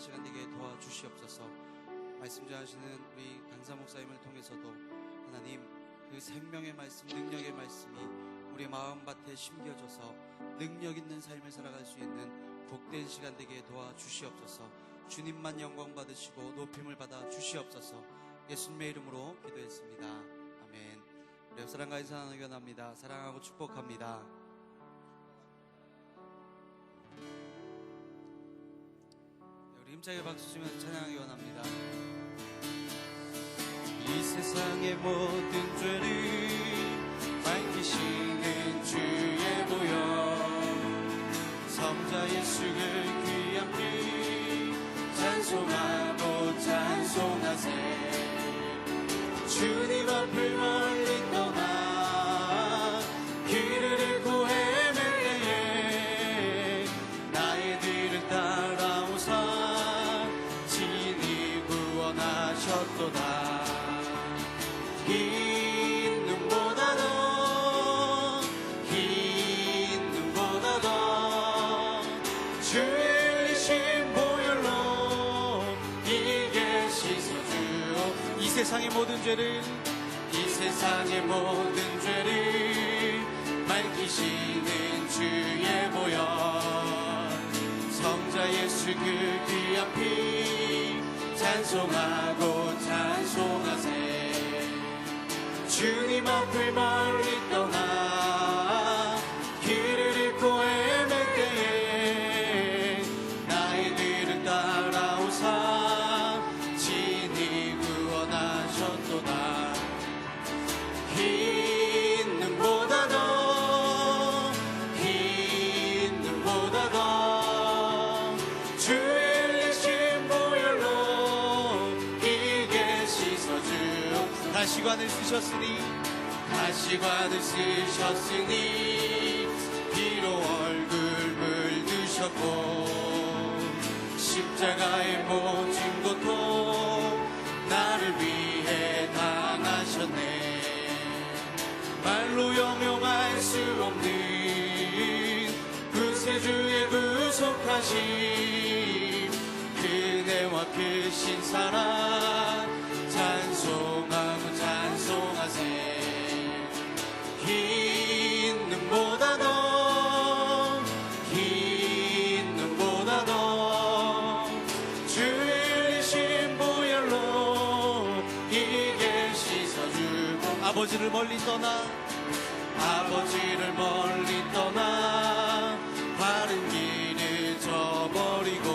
시간 되게 도와주시옵소서. 말씀 전하시는 우리 강사 목사님을 통해서도 하나님 그 생명의 말씀, 능력의 말씀이 우리 마음밭에 심겨져서 능력 있는 삶을 살아갈 수 있는 복된 시간 되게 도와주시옵소서. 주님만 영광 받으시고 높임을 받아 주시옵소서. 예수님의 이름으로 기도했습니다. 아멘. 우리 옆사람과 인사 나누합니다. 사랑하고 축복합니다. 우리 힘차게 박수 치면서 찬양하기 원합니다. 이 세상의 모든 죄를 밝히시는 주의 보혈, 성자 예수의 귀한 피 찬송하고 찬송하세. 주님 앞을 멀리 떠나 길을 잃고 헤맬 때에 나의 뒤를 따라오사 친히 구원하셨도다. 흰 눈보다 더, 흰 눈보다 더 주의 흘리신 보혈로 이게 씻어주오. 이 세상의 모든 죄를, 이 세상의 모든 죄를 밝히시는 주의 보혈, 성자 예수 그 귀한 피 찬송하고 찬송하세. 주님 앞을 멀리 떠나 길을 잃고 헤맬 때에 나의 뒤를 따라오사 친히 구원하셨도다. 흰 눈보다 더, 흰 눈보다 더 주의 흘리신 보혈로 이게 씻어주. 가시관을 쓰셨으니, 가시관을 쓰셨으니 피로 얼굴 물드셨고 십자가의 모진 고통 나를 위해 당하셨네. 말로 형용할 수 없는 구세주의 구속하심, 그네와 크신 사랑 찬송하고 찬송하세. 흰 눈보다 더, 흰 눈보다 더 주의 흘리신 보혈로 이게 씻어주고. 아버지를 멀리 떠나, 아버지를 멀리 떠나 바른 길을 저버리고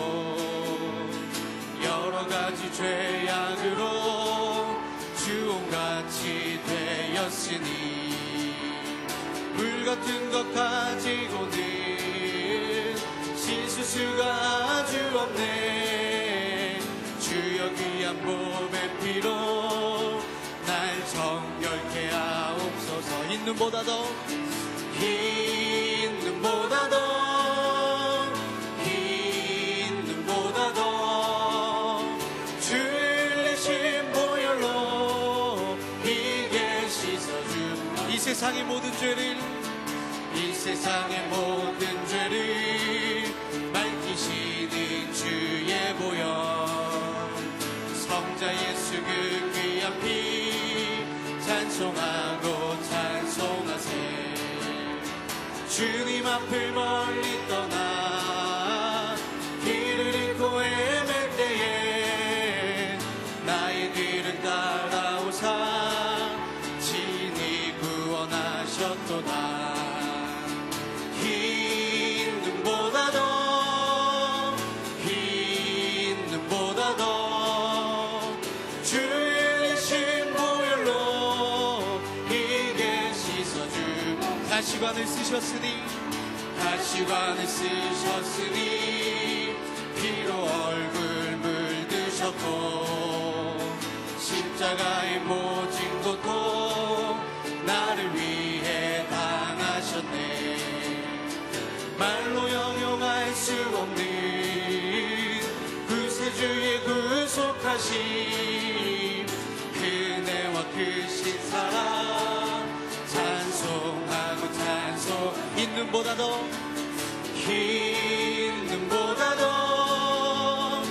여러 가지 죄악으로 주홍같이 되었으니 물같은 것 가지고는 씻을 수가 아주 없네. 주여 귀한 몸의 피로 날 정결케 하옵소서. 흰 눈보다 더, 흰 눈보다 더, 흰 눈보다 더 주의 흘리신 보혈로 이게 씻어주. 이 세상의 모든 죄를, 이 세상의 모든 죄를 밝히시는 주의 보혈, 성자 예수 그 귀한 피 찬송하고 찬송하세. 주님 앞을 멀리 떠나 길을 잃고 헤맬 때에 나의 뒤를 따라오사 친히 구원하셨도다. 흰 눈보다 더, 흰 눈보다 더 주의 흘리신 보혈로 이게 씻어주고. 가시관을 쓰셨으니, 가시관을 쓰셨으니 피로 얼굴 물드셨고 십자가의 모진 고통 나를 위해 당하셨네. 말로 형용할 수 없는 구세주의 구속하심, 그네와 크신 사랑 찬송하고 찬송. 흰 눈보다 더, 흰 눈보다 더,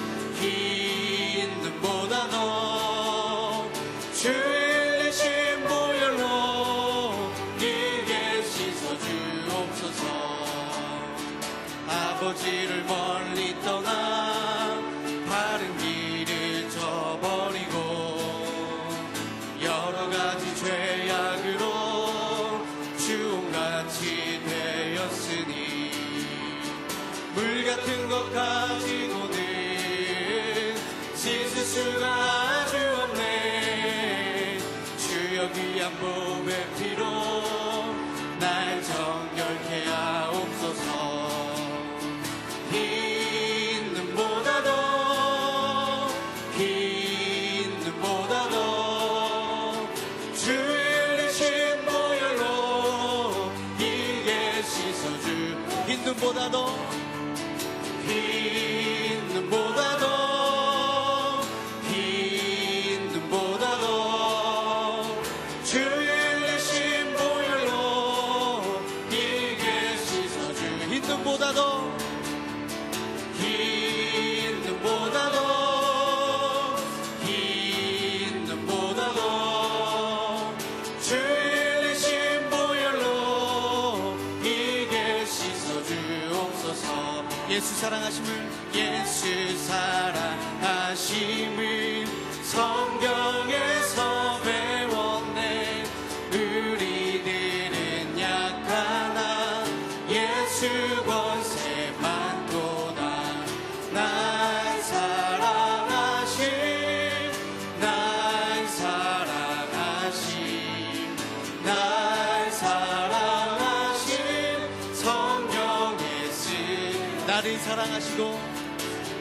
사랑하시고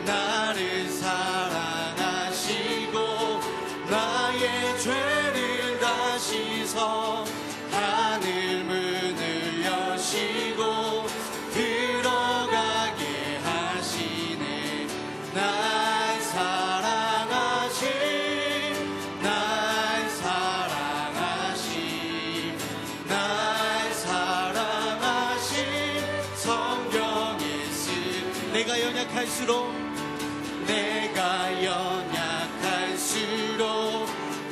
나를 사랑하시고 나의 죄를 다 씻어 하늘 문을 여시고 들어가게 하시네. 날 사랑하신 날 사랑하신 날 사랑하신 성경에 쓴 내가 연약할수록 내가 연약할수록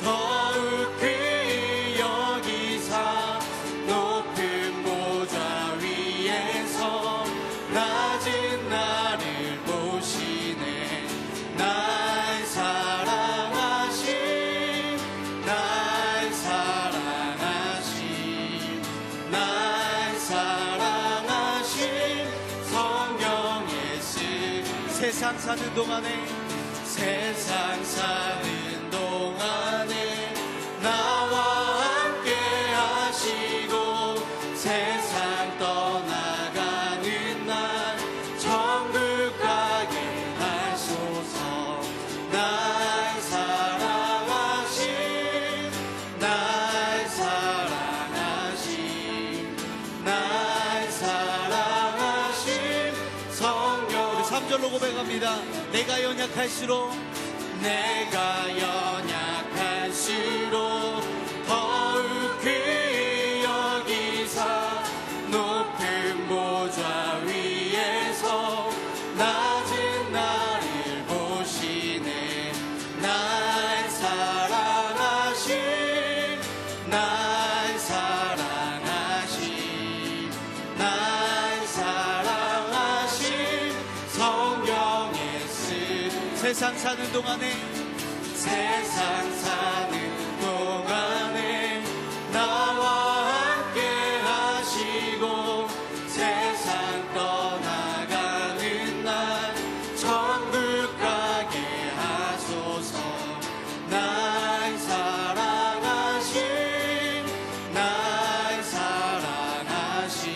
더욱 귀히 여기사 높은 보좌 위에서 낮은 나를 보시네. 날 사랑하신 날 사랑하신 날 사랑하신 성경에 쓴 세상 사는 동안에 나와 함께 하시고 세상 떠나가는 날 천국 가게 하소서. 날 사랑하신 날 사랑하신 날 사랑하신 성경. 우리 3절로 고백합니다. 내가 연약할수록 더욱 귀히 여기사 높은 보좌 위에서 낮은 나를 보시네. 날 사랑하신 날 사랑하신 날 사랑하신 성경에 쓴 세상 사는 동안에 나와 함께 하시고 세상 떠나가는 날 천국 가게 하소서. 날 사랑하신 날 사랑하신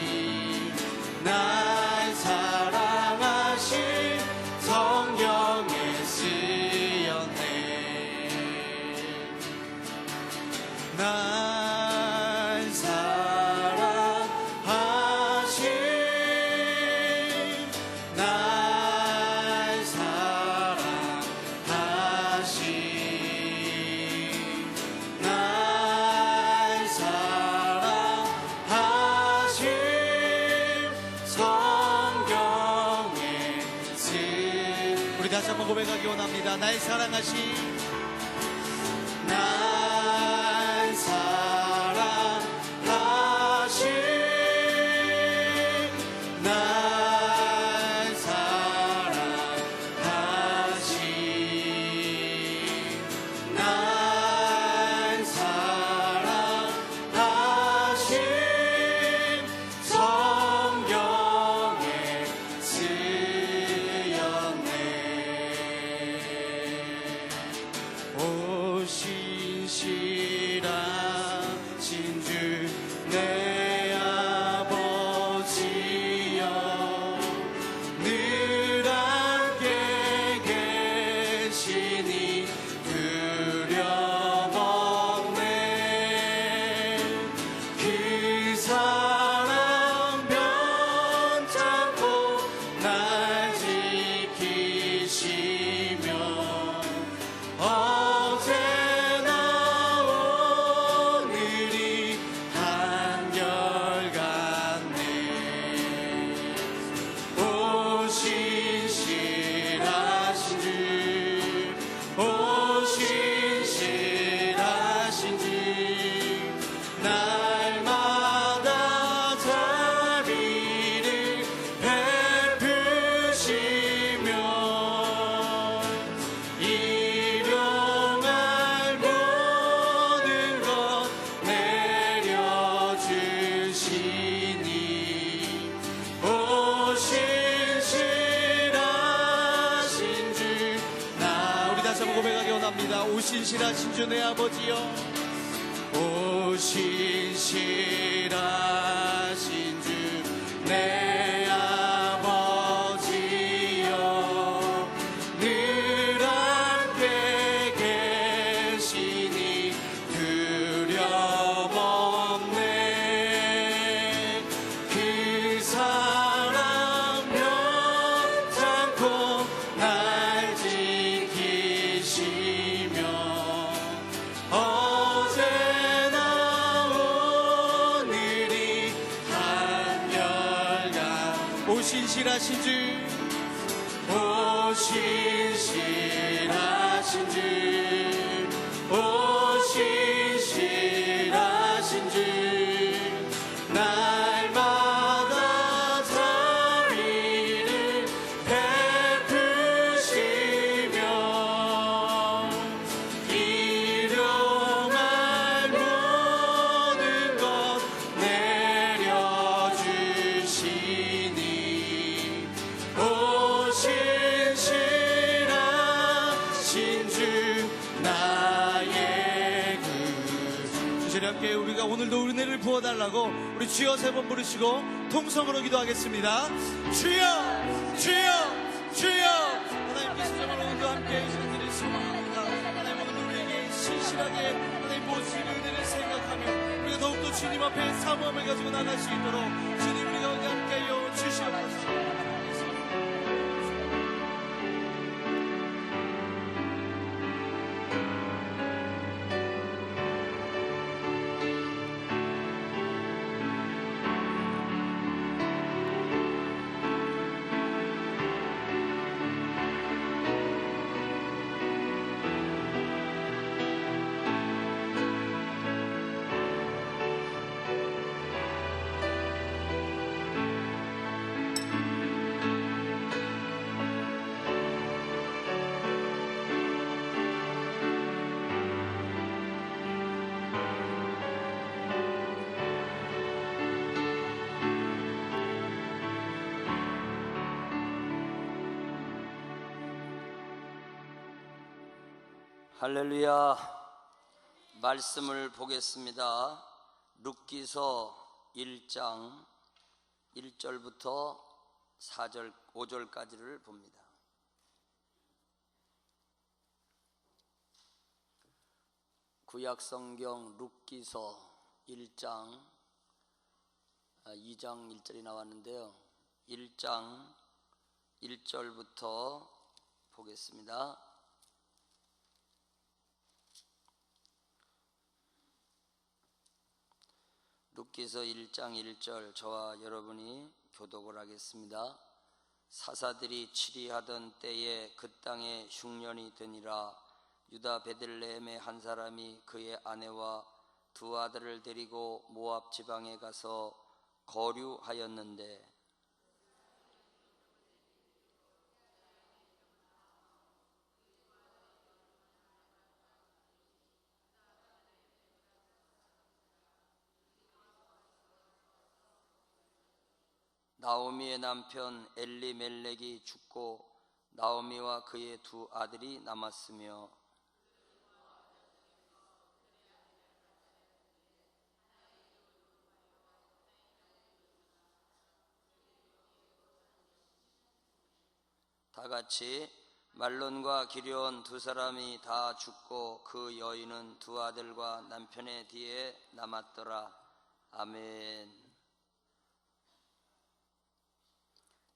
날 사랑하신 성경에 쓰였네. 날 사랑하신 날 사랑하신 날 사랑하신 성경에 쓴 우리 다시 한번 고백하기 원합니다. 날 사랑하신 날 사랑하신 날 사랑하신 날 사랑하신 성경에 쓰였네. 신실하신 주 내 아버지여 늘 함께 계시니 두려움없네. 그 사랑 변찮고 날 지키시며 날마다 자비를 베푸시며 일용할 모든 것 내려주시니 오 신실하신 주 우리 다시 한번 고백하기 원합니다. 오 신실하신 주 내 아버지여 오 신실하신 주 내 아버지여 신실하신 주, 오 신실하신 주, 오 신실하신 주, 날마다 자비를 베푸시며 일용할 모든 것 내려주시니 오 신실하신 주 나의 그. 주시를 함께 우리가 오늘도 은혜를 부어달라고 우리 주여 세 번 부르시고 통성으로 기도하겠습니다. 주여 주여 주여. 하나님께 수정을 오늘도 함께 주시기를 소망합니다. 하나님 오늘 우리에게 신실하게 하나님 모습의 은혜를 생각하며 우리가 더욱더 주님 앞에 사모함을 가지고 나갈 수 있도록 주님 우리 가운데 함께하여 주시옵소서. 할렐루야. 말씀을 보겠습니다. 룻기서 1장 1절부터 4절 5절까지를 봅니다. 구약성경 룻기서 1장 2장 1절이 나왔는데요, 1장 1절부터 보겠습니다. 룻기서 1장 1절 저와 여러분이 교독을 하겠습니다. 사사들이 치리하던 때에 그 땅에 흉년이 드니라. 유다 베들레헴의 한 사람이 그의 아내와 두 아들을 데리고 모압 지방에 가서 거류하였는데 나오미의 남편 엘리멜렉이 죽고 나오미와 그의 두 아들이 남았으며 다같이 말론과 기럧 두 사람이 다 죽고 그 여인은 두 아들과 남편의 뒤에 남았더라. 아멘.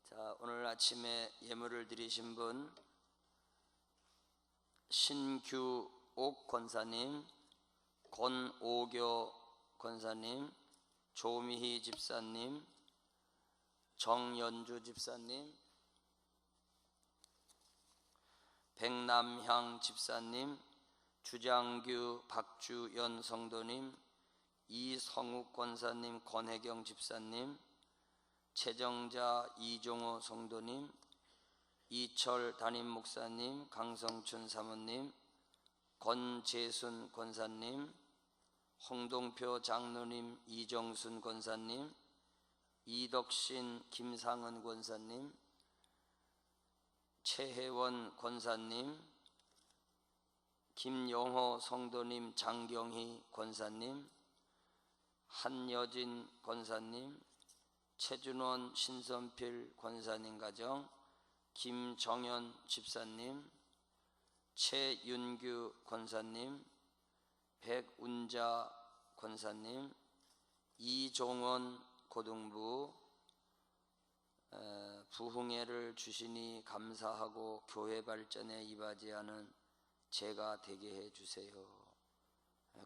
자, 오늘 아침에 예물을 드리신 분 신규옥 권사님, 권오교 권사님, 조미희 집사님, 정연주 집사님, 백남향 집사님, 주장규 박주연 성도님, 이성욱 권사님, 권혜경 집사님, 최정자 이종호 성도님, 이철 담임 목사님, 강성춘 사모님, 권재순 권사님, 홍동표 장로님, 이정순 권사님, 이덕신 김상은 권사님, 최혜원 권사님, 김영호 성도님, 장경희 권사님, 한여진 권사님, 최준원 신선필 권사님 가정, 김정현 집사님, 최윤규 권사님, 백운자 권사님, 이종원 고등부 부흥회를 주시니 감사하고 교회 발전에 이바지하는 제가 되게 해주세요.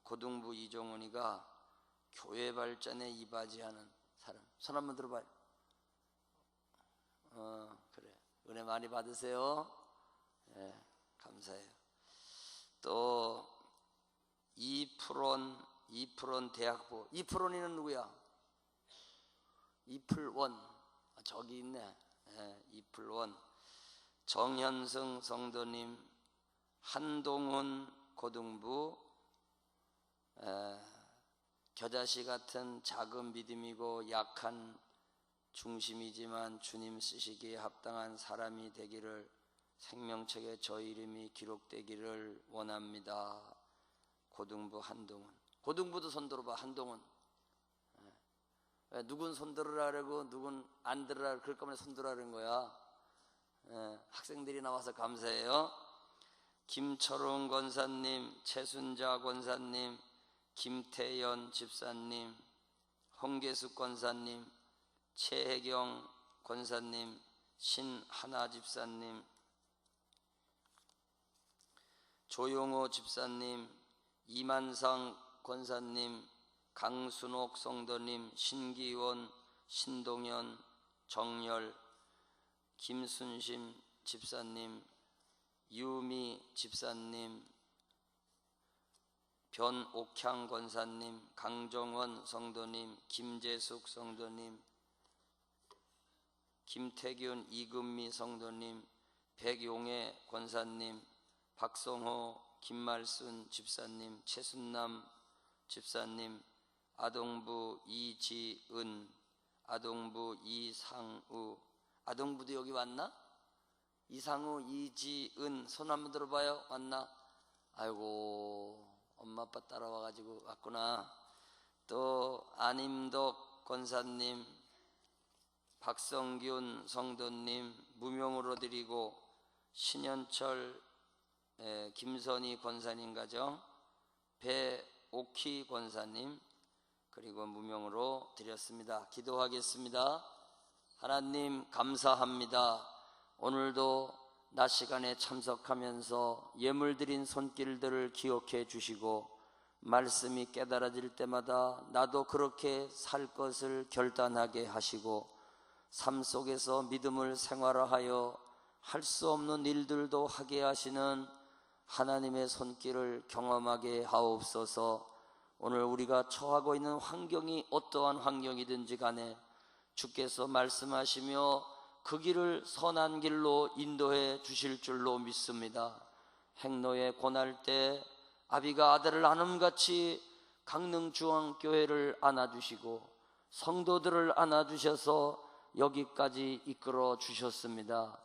고등부 이종원이가 교회 발전에 이바지하는 사람, 손 한번 들어봐요. 그래. 은혜 많이 받으세요. 예, 감사해요. 또 이프론 대학부. 이프론이는 누구야? 이플원. 저기 있네. 예, 이플원. 정현승 성도님, 한동훈 고등부. 겨자씨 같은 작은 믿음이고 약한 중심이지만 주님 쓰시기에 합당한 사람이 되기를, 생명책에 저희 이름이 기록되기를 원합니다. 고등부 한동훈. 고등부도 손들어봐. 한동훈. 누군 손들으라고 누군 안 들으라 그럴 거면 손들으라는 거야. 학생들이 나와서 감사해요. 김철웅 권사님, 최순자 권사님, 김태연 집사님, 홍계숙 권사님, 최혜경 권사님, 신하나 집사님, 조용호 집사님, 이만상 권사님, 강순옥 성도님, 신기원, 신동현, 정열, 김순심 집사님, 유미 집사님, 변옥향 권사님, 강정원 성도님, 김재숙 성도님, 김태균 이금미 성도님, 백용애 권사님, 박성호, 김말순 집사님, 최순남 집사님, 아동부 이지은, 아동부 이상우. 아동부도 여기 왔나? 이상우, 이지은 손 한번 들어봐요. 왔나? 아이고, 엄마 아빠 따라와가지고 왔구나. 또 안임덕 권사님, 박성균 성도님 무명으로 드리고, 신현철 김선희 권사님 가정, 배옥희 권사님, 그리고 무명으로 드렸습니다. 기도하겠습니다. 하나님 감사합니다. 오늘도 낮 시간에 참석하면서 예물 드린 손길들을 기억해 주시고, 말씀이 깨달아질 때마다 나도 그렇게 살 것을 결단하게 하시고, 삶 속에서 믿음을 생활화하여 할 수 없는 일들도 하게 하시는 하나님의 손길을 경험하게 하옵소서. 오늘 우리가 처하고 있는 환경이 어떠한 환경이든지 간에 주께서 말씀하시며 그 길을 선한 길로 인도해 주실 줄로 믿습니다. 행로에 고날 때 아비가 아들을 안음같이 강릉중앙교회를 안아주시고 성도들을 안아주셔서 여기까지 이끌어 주셨습니다.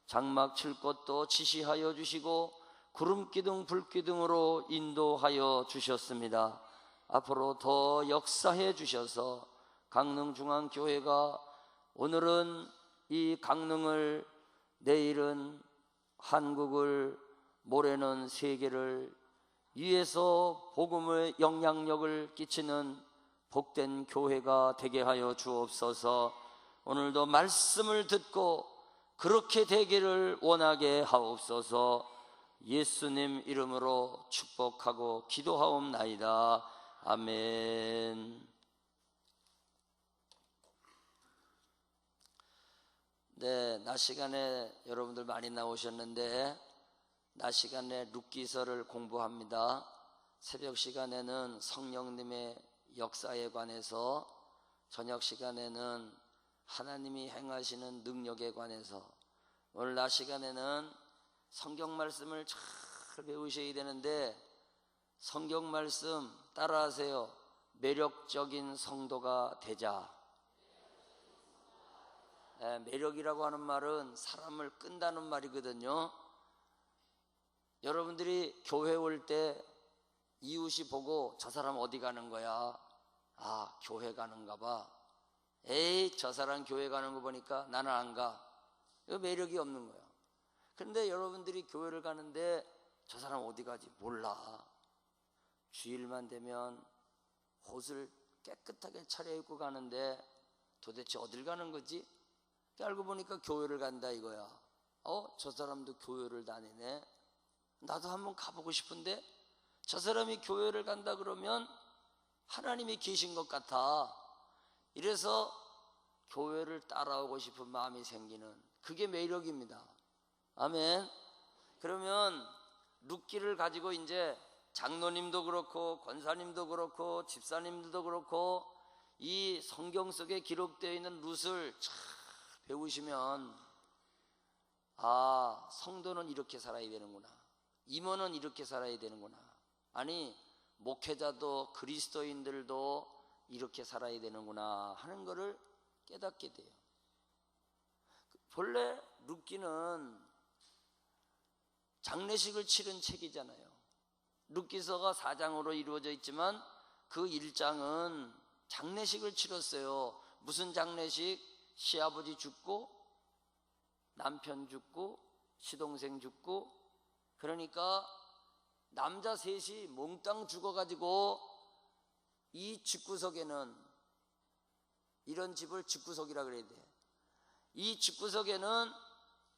장막 칠 것도 지시하여 주시고 구름기둥 불기둥으로 인도하여 주셨습니다. 앞으로 더 역사해 주셔서 강릉중앙교회가 오늘은 이 강릉을, 내일은 한국을, 모레는 세계를 위해서 복음의 영향력을 끼치는 복된 교회가 되게 하여 주옵소서. 오늘도 말씀을 듣고 그렇게 되기를 원하게 하옵소서. 예수님 이름으로 축복하고 기도하옵나이다. 아멘. 네, 낮 시간에 여러분들 많이 나오셨는데 낮 시간에 룻기서를 공부합니다. 새벽 시간에는 성령님의 역사에 관해서, 저녁 시간에는 하나님이 행하시는 능력에 관해서, 오늘 낮 시간에는 성경 말씀을 잘 배우셔야 되는데, 성경 말씀 따라하세요. 매력적인 성도가 되자. 매력이라고 하는 말은 사람을 끈다는 말이거든요. 여러분들이 교회 올 때 이웃이 보고 저 사람 어디 가는 거야? 아, 교회 가는가 봐. 에이, 저 사람 교회 가는 거 보니까 나는 안 가. 이거 매력이 없는 거야. 근데 여러분들이 교회를 가는데 저 사람 어디 가지? 몰라. 주일만 되면 옷을 깨끗하게 차려입고 가는데 도대체 어딜 가는 거지? 알고 보니까 교회를 간다 이거야. 저 사람도 교회를 다니네. 나도 한번 가보고 싶은데, 저 사람이 교회를 간다 그러면 하나님이 계신 것 같아. 이래서 교회를 따라오고 싶은 마음이 생기는, 그게 매력입니다. 아멘. 그러면 룻기를 가지고 이제 장로님도 그렇고 권사님도 그렇고 집사님들도 그렇고 이 성경 속에 기록되어 있는 룻을 잘 배우시면, 아, 성도는 이렇게 살아야 되는구나, 임원은 이렇게 살아야 되는구나, 아니 목회자도 그리스도인들도 이렇게 살아야 되는구나 하는 것을 깨닫게 돼요. 본래 룻기는 장례식을 치른 책이잖아요. 룻기서가 4장으로 이루어져 있지만 그 1장은 장례식을 치렀어요. 무슨 장례식? 시아버지 죽고 남편 죽고 시동생 죽고, 그러니까 남자 셋이 몽땅 죽어가지고 이 집구석에는, 이런 집을 집구석이라 그래야 돼. 이 집구석에는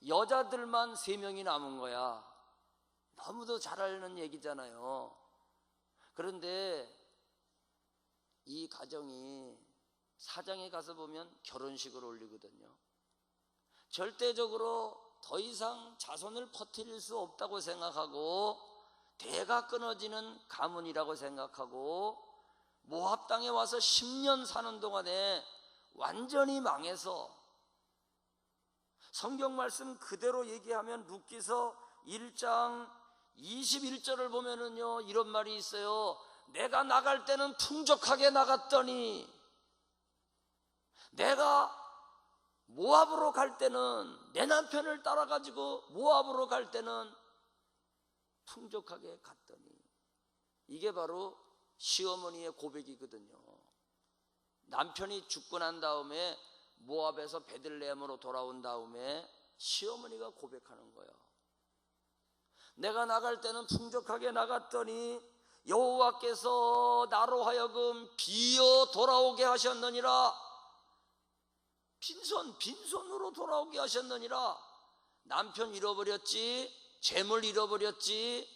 여자들만 3명이 남은 거야. 너무도 잘 알는 얘기잖아요. 그런데 이 가정이 4장에 가서 보면 결혼식을 올리거든요. 절대적으로 더 이상 자손을 퍼뜨릴 수 없다고 생각하고 대가 끊어지는 가문이라고 생각하고 모압 땅에 와서 10년 사는 동안에 완전히 망해서, 성경 말씀 그대로 얘기하면 룻기서 1장 21절을 보면은요 이런 말이 있어요. 내가 나갈 때는 풍족하게 나갔더니 내가 모압으로 갈 때는, 내 남편을 따라가지고 모압으로 갈 때는 풍족하게 갔더니, 이게 바로 시어머니의 고백이거든요. 남편이 죽고 난 다음에 모압에서 베들레헴으로 돌아온 다음에 시어머니가 고백하는 거예요. 내가 나갈 때는 풍족하게 나갔더니 여호와께서 나로 하여금 비어 돌아오게 하셨느니라. 빈손으로 돌아오게 하셨느니라. 남편 잃어버렸지, 재물 잃어버렸지,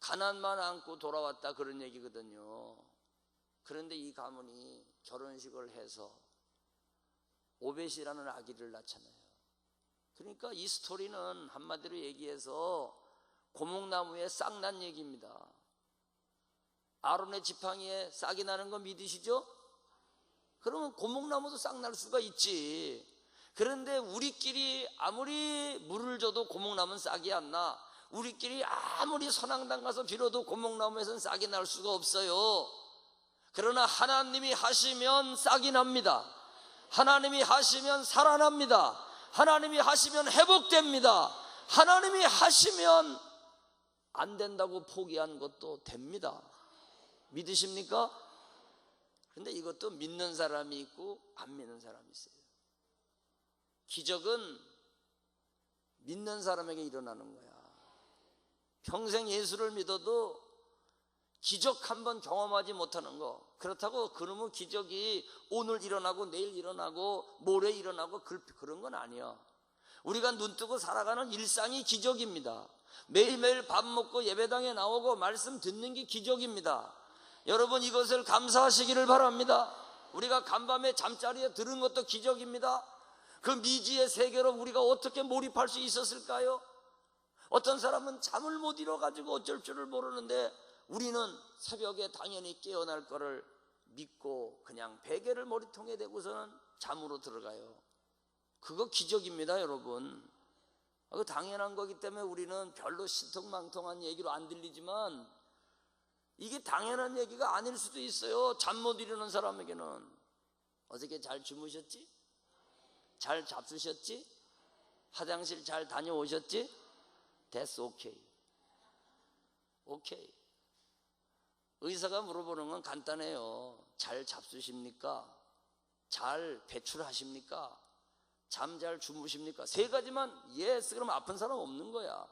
가난만 안고 돌아왔다, 그런 얘기거든요. 그런데 이 가문이 결혼식을 해서 오벳이라는 아기를 낳잖아요. 그러니까 이 스토리는 한마디로 얘기해서 고목나무에 싹 난 얘기입니다. 아론의 지팡이에 싹이 나는 거 믿으시죠? 그러면 고목나무도 싹 날 수가 있지. 그런데 우리끼리 아무리 물을 줘도 고목나무는 싹이 안 나. 우리끼리 아무리 선앙당 가서 빌어도 고목나무에서는 싹이 날 수가 없어요. 그러나 하나님이 하시면 싹이 납니다. 하나님이 하시면 살아납니다. 하나님이 하시면 회복됩니다. 하나님이 하시면 안 된다고 포기한 것도 됩니다. 믿으십니까? 근데 이것도 믿는 사람이 있고 안 믿는 사람이 있어요. 기적은 믿는 사람에게 일어나는 거야. 평생 예수를 믿어도 기적 한번 경험하지 못하는 거, 그렇다고 그놈의 기적이 오늘 일어나고 내일 일어나고 모레 일어나고 그런 건 아니야. 우리가 눈뜨고 살아가는 일상이 기적입니다. 매일매일 밥 먹고 예배당에 나오고 말씀 듣는 게 기적입니다. 여러분, 이것을 감사하시기를 바랍니다. 우리가 간밤에 잠자리에 들은 것도 기적입니다. 그 미지의 세계로 우리가 어떻게 몰입할 수 있었을까요? 어떤 사람은 잠을 못 이뤄가지고 어쩔 줄을 모르는데 우리는 새벽에 당연히 깨어날 거를 믿고 그냥 베개를 머리통에 대고서는 잠으로 들어가요. 그거 기적입니다, 여러분. 그거 당연한 거기 때문에 우리는 별로 신통망통한 얘기로 안 들리지만 이게 당연한 얘기가 아닐 수도 있어요. 잠 못 이루는 사람에게는. 어저께 잘 주무셨지? 잘 잡수셨지? 화장실 잘 다녀오셨지? 됐어, 오케이. 오케이. 의사가 물어보는 건 간단해요. 잘 잡수십니까? 잘 배출하십니까? 잠 잘 주무십니까? 3가지만 예스 그러면 아픈 사람 없는 거야.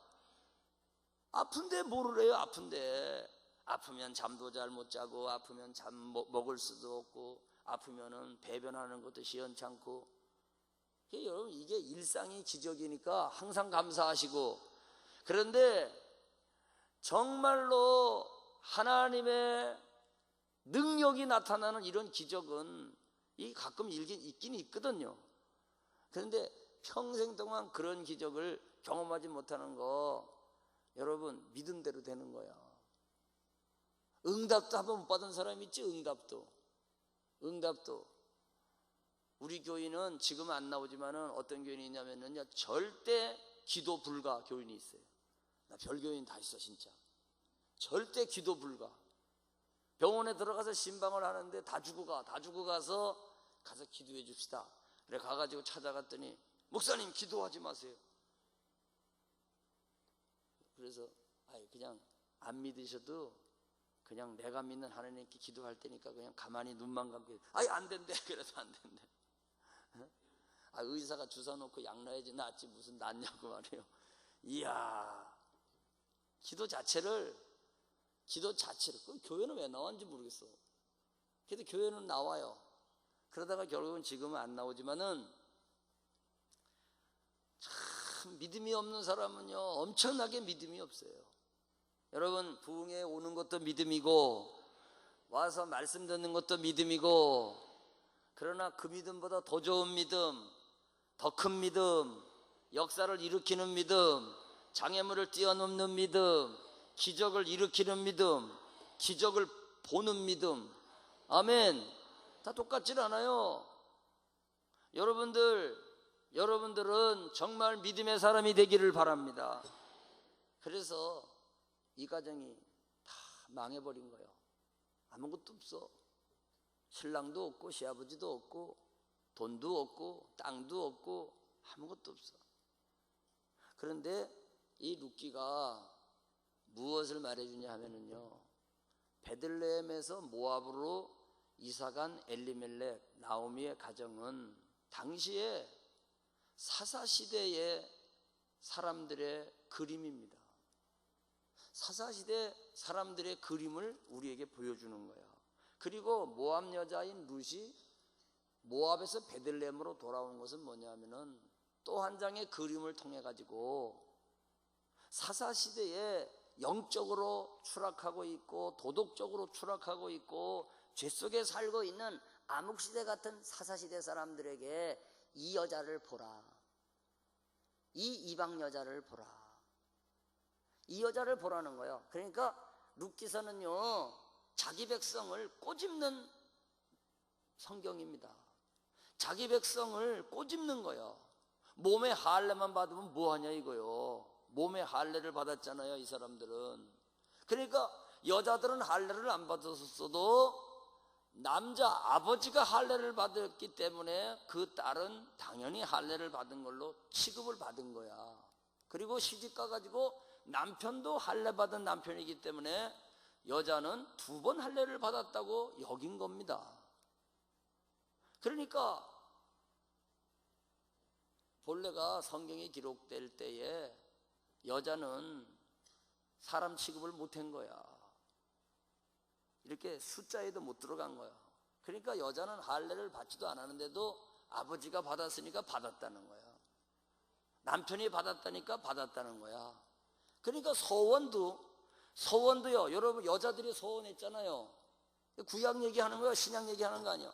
아픈데 뭐를 해요? 아픈데. 아프면 잠도 잘 못 자고, 아프면 잠 먹을 수도 없고, 아프면은 배변하는 것도 시원찮고. 여러분, 이게 일상이 기적이니까 항상 감사하시고. 그런데 정말로 하나님의 능력이 나타나는 이런 기적은 이 가끔 있긴 있거든요. 그런데 평생 동안 그런 기적을 경험하지 못하는 거 여러분 믿음대로 되는 거야. 응답도 한 번 못 받은 사람 있지? 응답도 우리 교인은 지금 안 나오지만은 어떤 교인이 있냐면요, 절대 기도 불가 교인이 있어요. 나 별교인 다 있어 진짜. 절대 기도 불가. 병원에 들어가서 신방을 하는데 다 죽어가서 가서 기도해 줍시다. 그래 가가지고 찾아갔더니 목사님 기도하지 마세요. 그래서 그냥 안 믿으셔도 그냥 내가 믿는 하나님께 기도할 테니까 그냥 가만히 눈만 감고 안 된대. 그래서 안 된대. 의사가 주사 놓고 약 놔야지 낫지 무슨 낫냐고 말이에요. 이야, 기도 자체를 그 교회는 왜 나왔는지 모르겠어. 그래도 교회는 나와요. 그러다가 결국은 지금은 안 나오지만은 참 믿음이 없는 사람은요 엄청나게 믿음이 없어요. 여러분 부흥회 오는 것도 믿음이고 와서 말씀 듣는 것도 믿음이고, 그러나 그 믿음보다 더 좋은 믿음, 더 큰 믿음, 역사를 일으키는 믿음, 장애물을 뛰어넘는 믿음, 기적을 일으키는 믿음, 기적을 보는 믿음, 아멘. 다 똑같질 않아요. 여러분들은 정말 믿음의 사람이 되기를 바랍니다. 그래서 이 가정이 다 망해버린 거예요. 아무것도 없어. 신랑도 없고 시아버지도 없고 돈도 없고 땅도 없고 아무것도 없어. 그런데 이 룻기가 무엇을 말해주냐 하면은요, 베들레헴에서 모압으로 이사간 엘리멜렉 나오미의 가정은 당시에 사사시대의 사람들의 그림입니다. 사사시대 사람들의 그림을 우리에게 보여주는 거예요. 그리고 모압 여자인 룻이 모압에서 베들레헴으로 돌아온 것은 뭐냐면은 또 한 장의 그림을 통해 가지고 사사시대에 영적으로 추락하고 있고 도덕적으로 추락하고 있고 죄 속에 살고 있는 암흑시대 같은 사사시대 사람들에게 이 여자를 보라, 이 이방 여자를 보라, 이 여자를 보라는 거예요. 그러니까 룻기서는요 자기 백성을 꼬집는 성경입니다. 자기 백성을 꼬집는 거예요. 몸에 할례만 받으면 뭐하냐 이거요. 몸에 할례를 받았잖아요 이 사람들은. 그러니까 여자들은 할례를 안 받았어도 남자 아버지가 할례를 받았기 때문에 그 딸은 당연히 할례를 받은 걸로 취급을 받은 거야. 그리고 시집가 가지고 남편도 할례 받은 남편이기 때문에 여자는 2번 할례를 받았다고 여긴 겁니다. 그러니까 본래가 성경이 기록될 때에 여자는 사람 취급을 못한 거야. 이렇게 숫자에도 못 들어간 거야. 그러니까 여자는 할례를 받지도 않았는데도 아버지가 받았으니까 받았다는 거야. 남편이 받았다니까 받았다는 거야. 그러니까 서원도요. 여러분 여자들이 서원했잖아요. 구약 얘기하는 거야, 신약 얘기하는 거 아니야.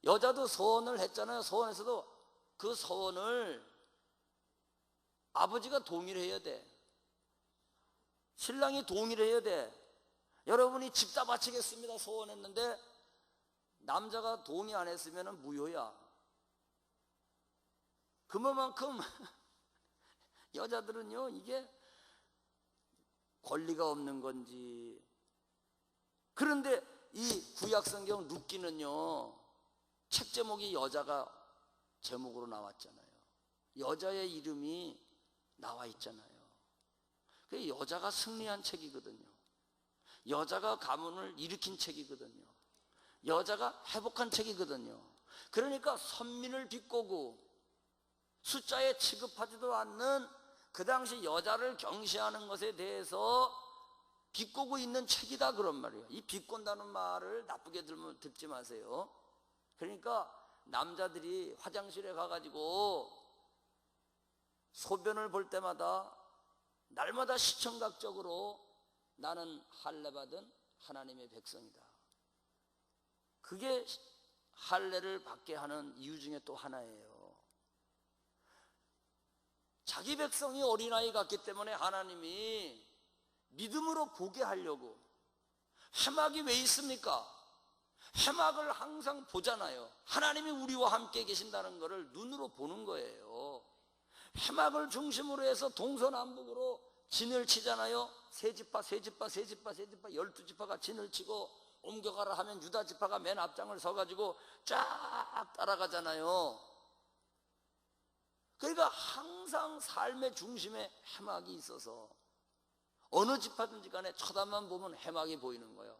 여자도 서원을 했잖아요. 서원에서도 그 서원을 아버지가 동의를 해야 돼. 신랑이 동의를 해야 돼. 여러분이 집 다 바치겠습니다 서원했는데 남자가 동의 안 했으면 무효야. 그만큼 여자들은요 이게 권리가 없는 건지. 그런데 이 구약성경 룻기는요 책 제목이 여자가 제목으로 나왔잖아요. 여자의 이름이 나와 있잖아요. 그게 여자가 승리한 책이거든요. 여자가 가문을 일으킨 책이거든요. 여자가 회복한 책이거든요. 그러니까 선민을 비꼬고 숫자에 취급하지도 않는 그 당시 여자를 경시하는 것에 대해서 비꼬고 있는 책이다 그런 말이에요. 이 비꼰다는 말을 나쁘게 듣지 마세요. 그러니까 남자들이 화장실에 가가지고 소변을 볼 때마다 날마다 시청각적으로 나는 할례 받은 하나님의 백성이다. 그게 할례를 받게 하는 이유 중에 또 하나예요. 자기 백성이 어린아이 같기 때문에 하나님이 믿음으로 보게 하려고. 해막이 왜 있습니까? 해막을 항상 보잖아요. 하나님이 우리와 함께 계신다는 것을 눈으로 보는 거예요. 해막을 중심으로 해서 동서남북으로 진을 치잖아요. 세 지파 12지파가 진을 치고 옮겨가라 하면 유다 지파가 맨 앞장을 서가지고 쫙 따라가잖아요. 그러니까 항상 삶의 중심에 해막이 있어서 어느 지파든지 간에 쳐다만 보면 해막이 보이는 거예요.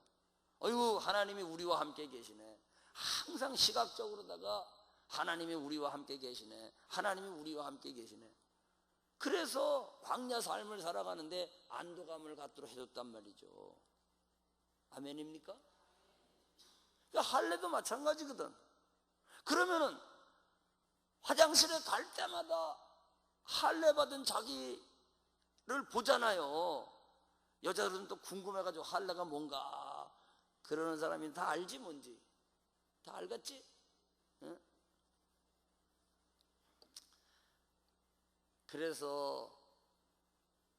어이구, 하나님이 우리와 함께 계시네. 항상 시각적으로다가 하나님이 우리와 함께 계시네. 하나님이 우리와 함께 계시네. 그래서 광야 삶을 살아가는데 안도감을 갖도록 해줬단 말이죠. 아멘입니까? 그러니까 할례도 마찬가지거든. 그러면은 화장실에 갈 때마다 할례 받은 자기를 보잖아요. 여자들은 또 궁금해가지고 할례가 뭔가 그러는 사람이 다 알지 뭔지. 다 알겠지? 응? 그래서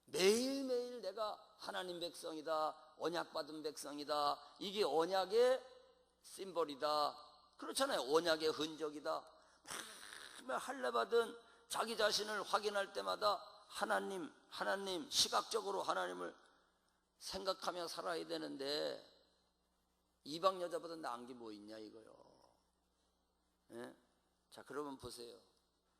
매일매일 내가 하나님 백성이다, 언약받은 백성이다, 이게 언약의 심볼이다, 그렇잖아요. 언약의 흔적이다. 매일 할례받은 자기 자신을 확인할 때마다 하나님 시각적으로 하나님을 생각하며 살아야 되는데 이방 여자보다 나은 게 뭐 있냐 이거요. 예? 자, 그러면 보세요.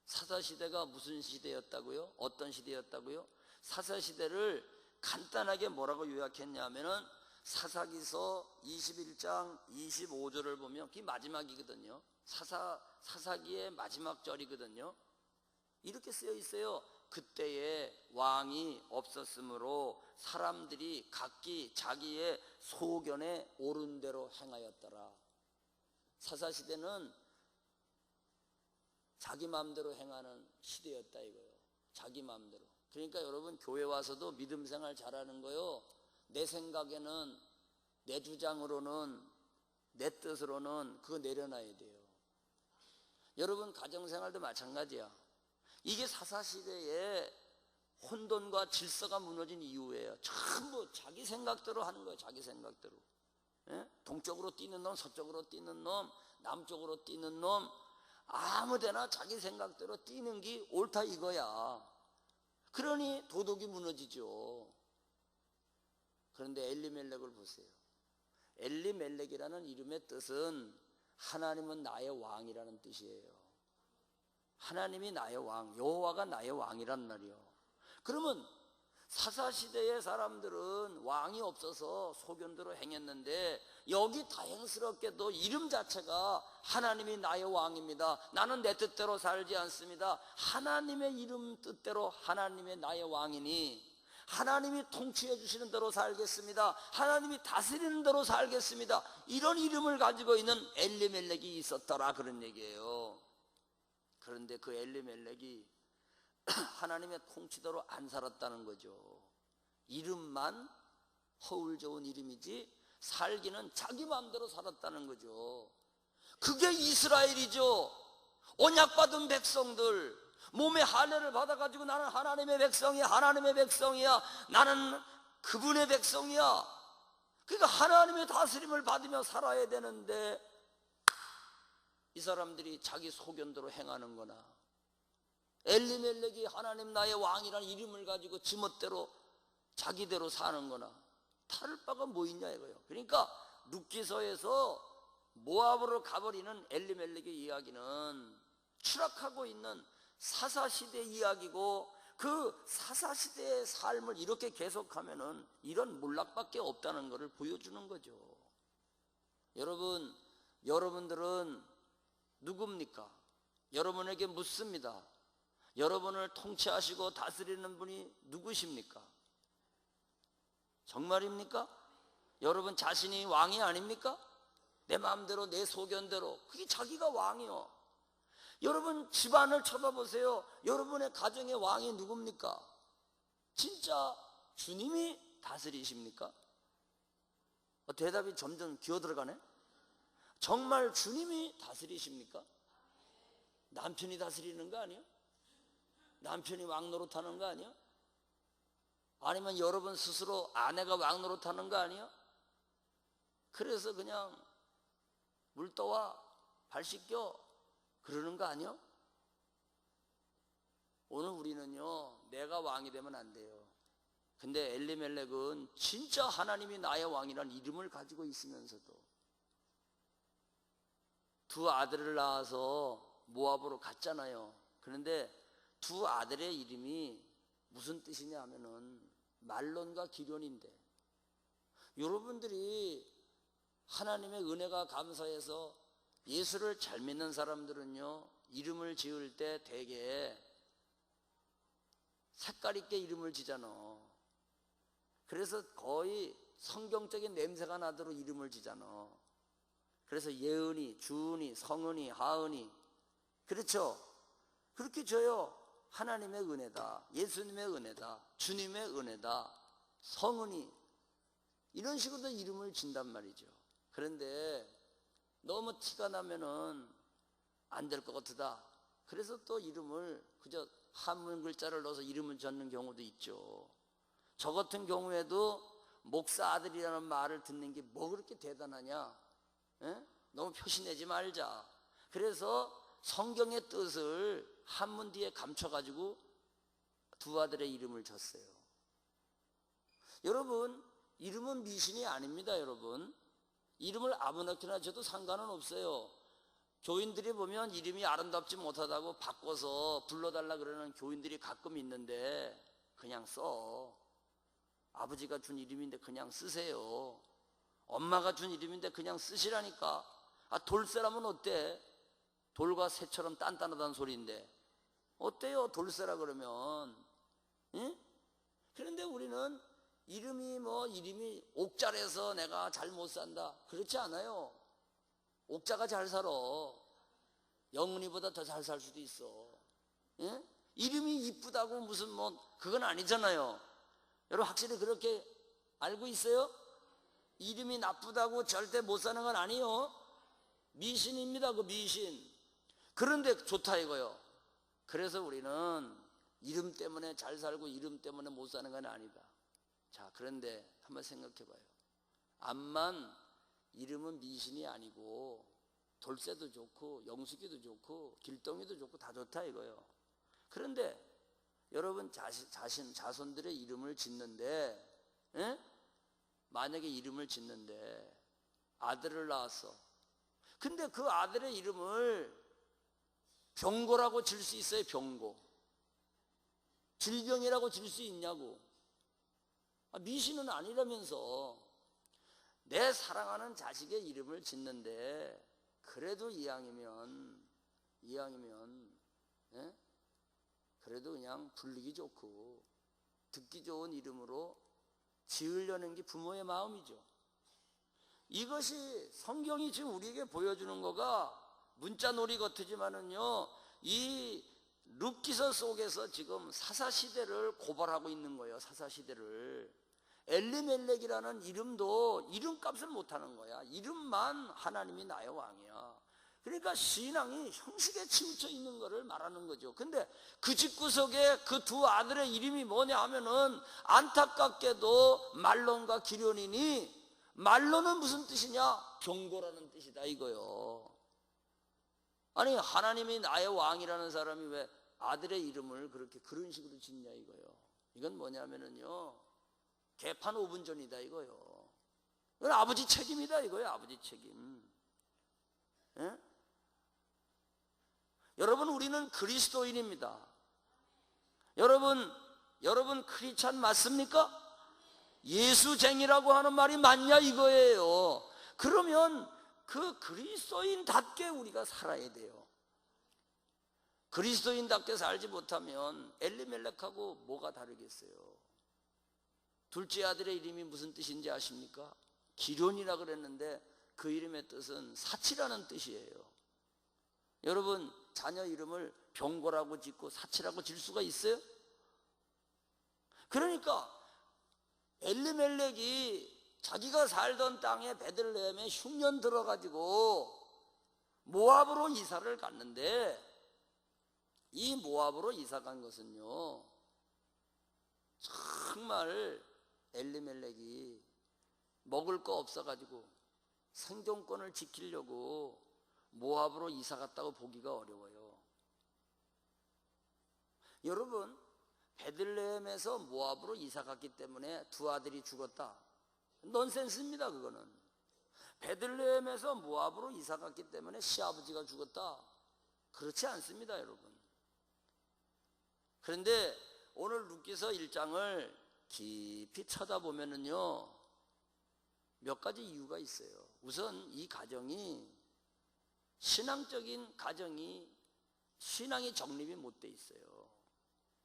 사사시대가 무슨 시대였다고요? 어떤 시대였다고요? 사사시대를 간단하게 뭐라고 요약했냐면은 사사기서 21장 25절을 보면 그게 마지막이거든요. 사사기의 마지막 절이거든요. 이렇게 쓰여 있어요. 그때에 왕이 없었으므로 사람들이 각기 자기의 소견에 옳은 대로 행하였더라. 사사시대는 자기 마음대로 행하는 시대였다 이거예요. 자기 마음대로. 그러니까 여러분 교회 와서도 믿음 생활 잘하는 거요. 내 생각에는, 내 주장으로는, 내 뜻으로는 그거 내려놔야 돼요. 여러분 가정생활도 마찬가지야. 이게 사사시대에 혼돈과 질서가 무너진 이유예요. 전부 자기 생각대로 하는 거예요. 자기 생각대로. 예? 동쪽으로 뛰는 놈, 서쪽으로 뛰는 놈, 남쪽으로 뛰는 놈, 아무데나 자기 생각대로 뛰는 게 옳다 이거야. 그러니 도덕이 무너지죠. 그런데 엘리멜렉을 보세요. 엘리멜렉이라는 이름의 뜻은 하나님은 나의 왕이라는 뜻이에요. 하나님이 나의 왕, 여호와가 나의 왕이란 말이요. 그러면 사사시대의 사람들은 왕이 없어서 소견대로 행했는데 여기 다행스럽게도 이름 자체가 하나님이 나의 왕입니다. 나는 내 뜻대로 살지 않습니다. 하나님의 이름 뜻대로 하나님의 나의 왕이니 하나님이 통치해 주시는 대로 살겠습니다. 하나님이 다스리는 대로 살겠습니다. 이런 이름을 가지고 있는 엘리멜렉이 있었더라 그런 얘기예요. 그런데 그 엘리멜렉이 하나님의 통치대로 안 살았다는 거죠. 이름만 허울 좋은 이름이지 살기는 자기 마음대로 살았다는 거죠. 그게 이스라엘이죠. 언약받은 백성들, 몸에 할례를 받아가지고 나는 하나님의 백성이야, 하나님의 백성이야, 나는 그분의 백성이야. 그러니까 하나님의 다스림을 받으며 살아야 되는데 이 사람들이 자기 소견대로 행하는 거나 엘리멜렉이 하나님 나의 왕이라는 이름을 가지고 지멋대로 자기대로 사는 거나 다를 바가 뭐 있냐 이거예요. 그러니까 룻기서에서 모압으로 가버리는 엘리멜렉의 이야기는 추락하고 있는 사사시대 이야기고 그 사사시대의 삶을 이렇게 계속하면은 이런 몰락밖에 없다는 것을 보여주는 거죠. 여러분들은 누굽니까? 여러분에게 묻습니다. 여러분을 통치하시고 다스리는 분이 누구십니까? 정말입니까? 여러분 자신이 왕이 아닙니까? 내 마음대로 내 소견대로 그게 자기가 왕이요. 여러분 집안을 쳐다보세요. 여러분의 가정의 왕이 누굽니까? 진짜 주님이 다스리십니까? 대답이 점점 기어들어가네. 정말 주님이 다스리십니까? 남편이 다스리는 거 아니야? 남편이 왕노릇하는 거 아니야? 아니면 여러분 스스로 아내가 왕노릇하는 거 아니야? 그래서 그냥 물 떠와 발 씻겨 그러는 거 아니야? 오늘 우리는요, 내가 왕이 되면 안 돼요. 근데 엘리멜렉은 진짜 하나님이 나의 왕이라는 이름을 가지고 있으면서도 두 아들을 낳아서 모압으로 갔잖아요. 그런데 두 아들의 이름이 무슨 뜻이냐 하면은 말론과 기련인데, 여러분들이 하나님의 은혜가 감사해서 예수를 잘 믿는 사람들은요, 이름을 지을 때 되게 색깔 있게 이름을 지잖아. 그래서 거의 성경적인 냄새가 나도록 이름을 지잖아. 그래서 예은이, 주은이, 성은이, 하은이, 그렇죠? 그렇게 줘요. 하나님의 은혜다, 예수님의 은혜다, 주님의 은혜다, 성은이, 이런 식으로 이름을 진단 말이죠. 그런데 너무 티가 나면은 안 될 것 같다. 그래서 또 이름을 그저 한문 글자를 넣어서 이름을 짓는 경우도 있죠. 저 같은 경우에도 목사 아들이라는 말을 듣는 게 뭐 그렇게 대단하냐? 에? 너무 표시내지 말자. 그래서 성경의 뜻을 한문 뒤에 감춰가지고 두 아들의 이름을 졌어요. 여러분, 이름은 미신이 아닙니다. 여러분, 이름을 아무렇게나 줘도 상관은 없어요. 교인들이 보면 이름이 아름답지 못하다고 바꿔서 불러달라 그러는 교인들이 가끔 있는데 그냥 써. 아버지가 준 이름인데 그냥 쓰세요. 엄마가 준 이름인데 그냥 쓰시라니까. 돌쇠라면 어때? 돌과 새처럼 단단하다는 소리인데 어때요? 돌쇠라 그러면. 응? 그런데 우리는 이름이 옥자라서 내가 잘 못 산다, 그렇지 않아요. 옥자가 잘 살아. 영은이보다 더 잘 살 수도 있어. 예? 이름이 이쁘다고 무슨 그건 아니잖아요. 여러분 확실히 그렇게 알고 있어요? 이름이 나쁘다고 절대 못 사는 건 아니에요. 미신입니다. 그 미신. 그런데 좋다 이거요. 그래서 우리는 이름 때문에 잘 살고 이름 때문에 못 사는 건 아니다. 자, 그런데 한번 생각해 봐요. 암만 이름은 미신이 아니고 돌쇠도 좋고 영숙이도 좋고 길동이도 좋고 다 좋다 이거요. 그런데 여러분 자손들의 이름을 짓는데, 에? 만약에 이름을 짓는데 아들을 낳았어. 근데 그 아들의 이름을 병고라고 질 수 있어요? 병고. 질병이라고 질 수 있냐고. 미신은 아니라면서. 내 사랑하는 자식의 이름을 짓는데 그래도 이왕이면 예? 그래도 그냥 불리기 좋고 듣기 좋은 이름으로 지으려는 게 부모의 마음이죠. 이것이 성경이 지금 우리에게 보여주는 거가 문자놀이 같지만은요, 이 룻기서 속에서 지금 사사시대를 고발하고 있는 거예요. 사사시대를. 엘리멜렉이라는 이름도 이름값을 못하는 거야. 이름만 하나님이 나의 왕이야. 그러니까 신앙이 형식에 치우쳐 있는 거를 말하는 거죠. 근데 그 집구석에 그 두 아들의 이름이 뭐냐 하면은 안타깝게도 말론과 기련이니, 말론은 무슨 뜻이냐? 병고라는 뜻이다 이거요. 아니, 하나님이 나의 왕이라는 사람이 왜 아들의 이름을 그런 식으로 짓냐 이거요. 이건 뭐냐면은요, 개판 5분 전이다 이거요. 이건 아버지 책임이다 이거요. 아버지 책임. 예? 여러분, 우리는 그리스도인입니다. 여러분 크리스찬 맞습니까? 예수쟁이라고 하는 말이 맞냐 이거예요. 그러면 그 그리스도인답게 우리가 살아야 돼요. 그리스도인답게 살지 못하면 엘리멜렉하고 뭐가 다르겠어요? 둘째 아들의 이름이 무슨 뜻인지 아십니까? 기련이라 그랬는데 그 이름의 뜻은 사치라는 뜻이에요. 여러분, 자녀 이름을 병고라고 짓고 사치라고 질 수가 있어요? 그러니까 엘리멜렉이 자기가 살던 땅에 베들레헴에 흉년 들어가지고 모압으로 이사를 갔는데, 이 모압으로 이사 간 것은요, 정말 엘리멜렉이 먹을 거 없어가지고 생존권을 지키려고 모압으로 이사 갔다고 보기가 어려워요. 여러분, 베들레헴에서 모압으로 이사 갔기 때문에 두 아들이 죽었다, 넌센스입니다. 그거는 베들레헴에서 모압으로 이사 갔기 때문에 시아버지가 죽었다, 그렇지 않습니다, 여러분. 그런데 오늘 룻기서 1장을 깊이 쳐다보면은요, 몇 가지 이유가 있어요. 우선 이 가정이 신앙적인 가정이, 신앙이 정립이 못 돼 있어요.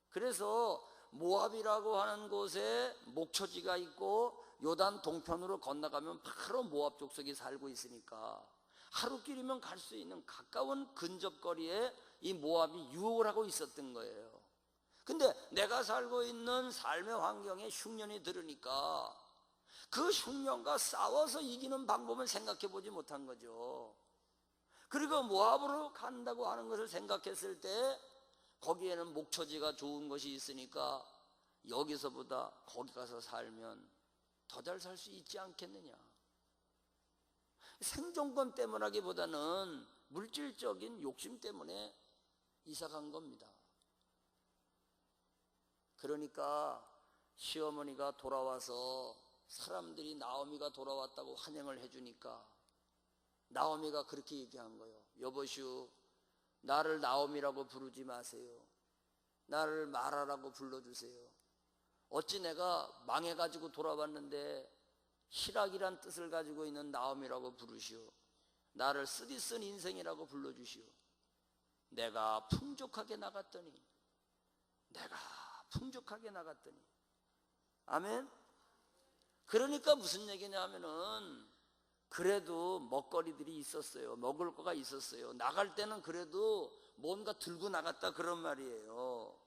그래서 모압이라고 하는 곳에 목초지가 있고 요단 동편으로 건너가면 바로 모압 족속이 살고 있으니까 하루길이면 갈 수 있는 가까운 근접거리에 이 모압이 유혹을 하고 있었던 거예요. 근데 내가 살고 있는 삶의 환경에 흉년이 들으니까 그 흉년과 싸워서 이기는 방법을 생각해 보지 못한 거죠. 그리고 모압으로 간다고 하는 것을 생각했을 때 거기에는 목초지가 좋은 것이 있으니까 여기서보다 거기 가서 살면 더 잘 살 수 있지 않겠느냐. 생존권 때문하기보다는 물질적인 욕심 때문에 이사 간 겁니다. 그러니까 시어머니가 돌아와서 사람들이 나오미가 돌아왔다고 환영을 해주니까 나오미가 그렇게 얘기한 거예요. 여보시오, 나를 나오미라고 부르지 마세요. 나를 마라라고 불러주세요. 어찌 내가 망해가지고 돌아왔는데 희락이란 뜻을 가지고 있는 나오미라고 부르시오. 나를 쓰디쓴 인생이라고 불러주시오. 내가 풍족하게 나갔더니 아멘. 그러니까 무슨 얘기냐 하면은 그래도 먹거리들이 있었어요. 먹을 거가 있었어요. 나갈 때는 그래도 뭔가 들고 나갔다, 그런 말이에요.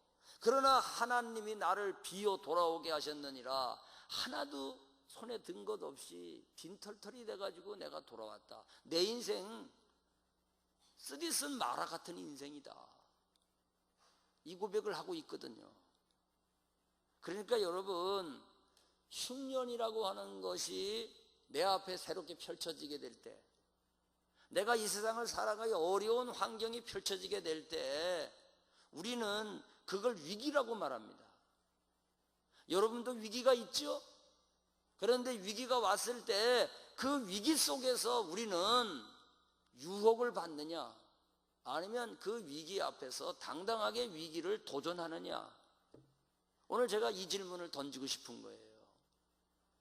그러나 하나님이 나를 비워 돌아오게 하셨느니라 하나도 손에 든 것 없이 빈털털이 돼가지고 내가 돌아왔다. 내 인생 쓰디쓴 마라 같은 인생이다, 이 고백을 하고 있거든요. 그러니까 여러분, 흉년이라고 하는 것이 내 앞에 새롭게 펼쳐지게 될 때, 내가 이 세상을 살아가기 어려운 환경이 펼쳐지게 될 때 우리는 그걸 위기라고 말합니다. 여러분도 위기가 있죠? 그런데 위기가 왔을 때 그 위기 속에서 우리는 유혹을 받느냐, 아니면 그 위기 앞에서 당당하게 위기를 도전하느냐. 오늘 제가 이 질문을 던지고 싶은 거예요.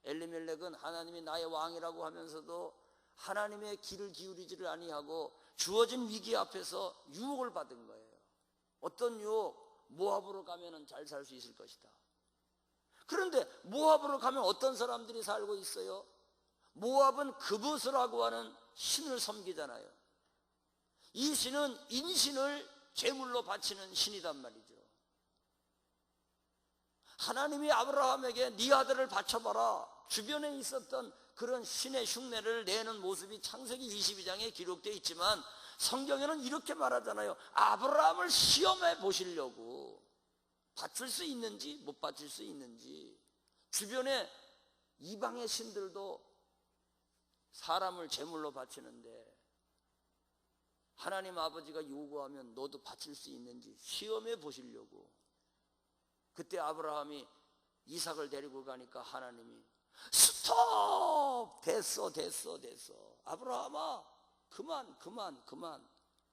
엘리멜렉은 하나님이 나의 왕이라고 하면서도 하나님의 귀를 기울이지를 아니하고 주어진 위기 앞에서 유혹을 받은 거예요. 어떤 유혹? 모압으로 가면 잘 살 수 있을 것이다. 그런데 모압으로 가면 어떤 사람들이 살고 있어요? 모압은 그부스라고 하는 신을 섬기잖아요. 이 신은 인신을 제물로 바치는 신이단 말이죠. 하나님이 아브라함에게 네 아들을 바쳐봐라, 주변에 있었던 그런 신의 흉내를 내는 모습이 창세기 22장에 기록되어 있지만 성경에는 이렇게 말하잖아요. 아브라함을 시험해 보시려고, 바칠 수 있는지 못 바칠 수 있는지. 주변에 이방의 신들도 사람을 제물로 바치는데 하나님 아버지가 요구하면 너도 바칠 수 있는지 시험해 보시려고. 그때 아브라함이 이삭을 데리고 가니까 하나님이 스톱! 됐어. 아브라함아, 그만.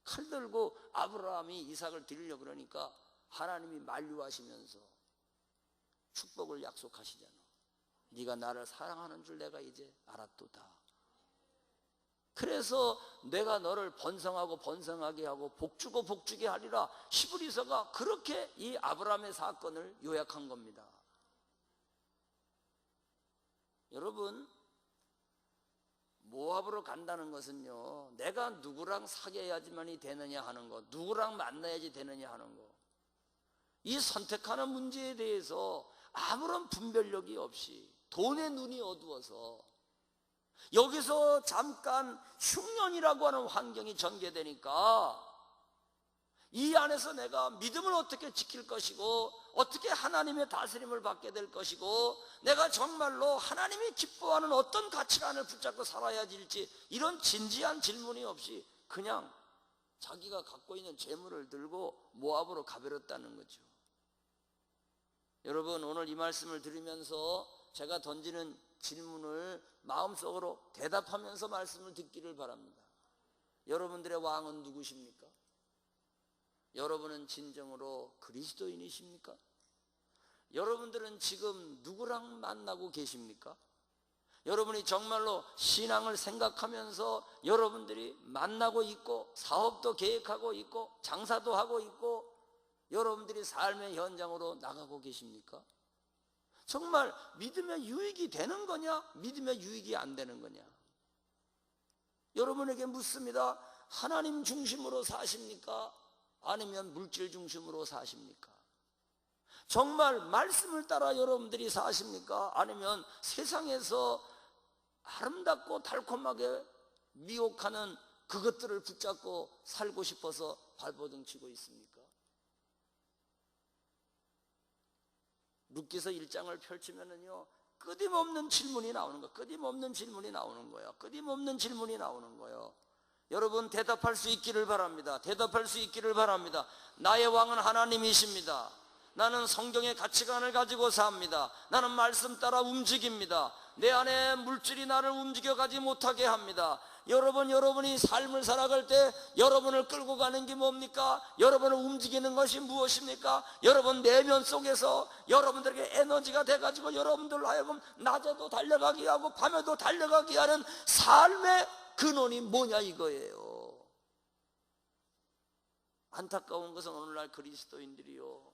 칼 들고 아브라함이 이삭을 드리려고 그러니까 하나님이 만류하시면서 축복을 약속하시잖아. 네가 나를 사랑하는 줄 내가 이제 알았도다. 그래서 내가 너를 번성하게 하고 복주게 하리라. 히브리서가 그렇게 이 아브라함의 사건을 요약한 겁니다. 여러분, 모압으로 간다는 것은요, 내가 누구랑 사귀어야지만이 되느냐 하는 것, 누구랑 만나야지 되느냐 하는 것, 이 선택하는 문제에 대해서 아무런 분별력이 없이 돈의 눈이 어두워서 여기서 잠깐 흉년이라고 하는 환경이 전개되니까 이 안에서 내가 믿음을 어떻게 지킬 것이고 어떻게 하나님의 다스림을 받게 될 것이고 내가 정말로 하나님이 기뻐하는 어떤 가치관을 붙잡고 살아야 될지 이런 진지한 질문이 없이 그냥 자기가 갖고 있는 재물을 들고 모압으로 가버렸다는 거죠. 여러분, 오늘 이 말씀을 들으면서 제가 던지는 질문을 마음속으로 대답하면서 말씀을 듣기를 바랍니다. 여러분들의 왕은 누구십니까? 여러분은 진정으로 그리스도인이십니까? 여러분들은 지금 누구랑 만나고 계십니까? 여러분이 정말로 신앙을 생각하면서 여러분들이 만나고 있고 사업도 계획하고 있고 장사도 하고 있고 여러분들이 삶의 현장으로 나가고 계십니까? 정말 믿음의 유익이 되는 거냐? 믿음의 유익이 안 되는 거냐? 여러분에게 묻습니다. 하나님 중심으로 사십니까? 아니면 물질 중심으로 사십니까? 정말 말씀을 따라 여러분들이 사십니까? 아니면 세상에서 아름답고 달콤하게 미혹하는 그것들을 붙잡고 살고 싶어서 발버둥 치고 있습니까? 룻기서 1장을 펼치면은요, 끊임없는 질문이 나오는 거예요. 끊임없는 질문이 나오는 거예요. 끊임없는 질문이 나오는 거예요. 여러분, 대답할 수 있기를 바랍니다. 대답할 수 있기를 바랍니다. 나의 왕은 하나님이십니다. 나는 성경의 가치관을 가지고 삽니다. 나는 말씀 따라 움직입니다. 내 안에 물질이 나를 움직여가지 못하게 합니다. 여러분이 삶을 살아갈 때 여러분을 끌고 가는 게 뭡니까? 여러분을 움직이는 것이 무엇입니까? 여러분 내면 속에서 여러분들에게 에너지가 돼가지고 여러분들 하여금 낮에도 달려가게 하고 밤에도 달려가게 하는 삶의 근원이 뭐냐 이거예요. 안타까운 것은 오늘날 그리스도인들이요,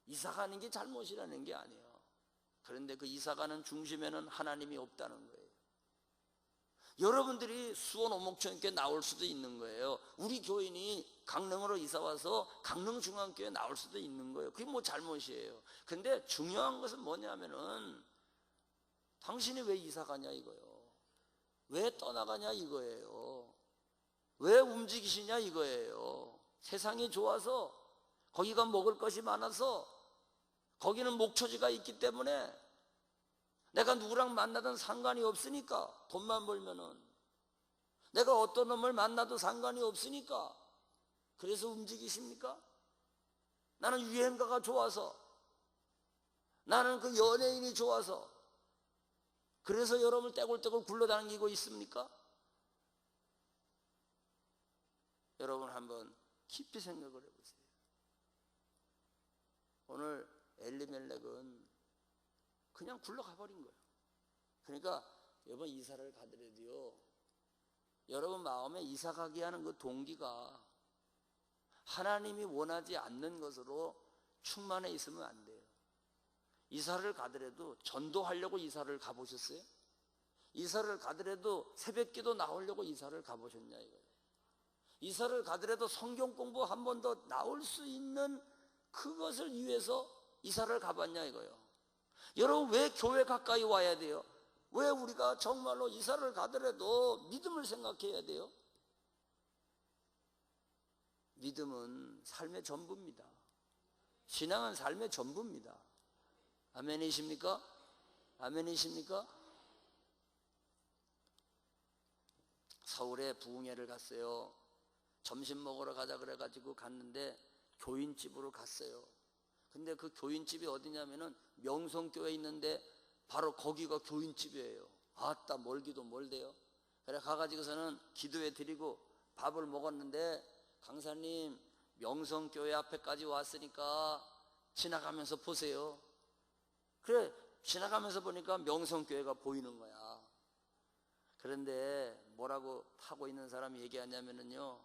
이사가는 게 잘못이라는 게 아니에요. 그런데 그 이사가는 중심에는 하나님이 없다는 거예요. 여러분들이 수원 오목초등교회 나올 수도 있는 거예요. 우리 교인이 강릉으로 이사와서 강릉중앙교회 나올 수도 있는 거예요. 그게 뭐 잘못이에요. 근데 중요한 것은 뭐냐면은 당신이 왜 이사가냐 이거예요. 왜 떠나가냐 이거예요. 왜 움직이시냐 이거예요. 세상이 좋아서, 거기가 먹을 것이 많아서, 거기는 목초지가 있기 때문에 내가 누구랑 만나든 상관이 없으니까, 돈만 벌면은 내가 어떤 놈을 만나도 상관이 없으니까 그래서 움직이십니까? 나는 유행가가 좋아서, 나는 그 연예인이 좋아서 그래서 여러분을 떼굴떼굴 굴러다니고 있습니까? 여러분 한번 깊이 생각을 해보세요. 오늘 엘리멜렉은 그냥 굴러가 버린 거예요. 그러니까 여러분 이사를 가더라도요, 여러분 마음에 이사 가게 하는 그 동기가 하나님이 원하지 않는 것으로 충만해 있으면 안 돼요. 이사를 가더라도 전도하려고 이사를 가보셨어요? 이사를 가더라도 새벽기도 나오려고 이사를 가보셨냐 이거예요. 이사를 가더라도 성경 공부 한 번 더 나올 수 있는 그것을 위해서 이사를 가봤냐 이거예요. 여러분 왜 교회 가까이 와야 돼요? 왜 우리가 정말로 이사를 가더라도 믿음을 생각해야 돼요? 믿음은 삶의 전부입니다. 신앙은 삶의 전부입니다. 아멘이십니까? 아멘이십니까? 서울에 부흥회를 갔어요. 점심 먹으러 가자 그래가지고 갔는데 교인집으로 갔어요. 근데 그 교인집이 어디냐면은 명성교회 있는데 바로 거기가 교인집이에요. 아따 멀기도 멀대요. 그래 가가지고서는 기도해 드리고 밥을 먹었는데, 강사님 명성교회 앞에까지 왔으니까 지나가면서 보세요. 그래 지나가면서 보니까 명성교회가 보이는 거야. 그런데 뭐라고 하고 있는 사람이 얘기하냐면은요,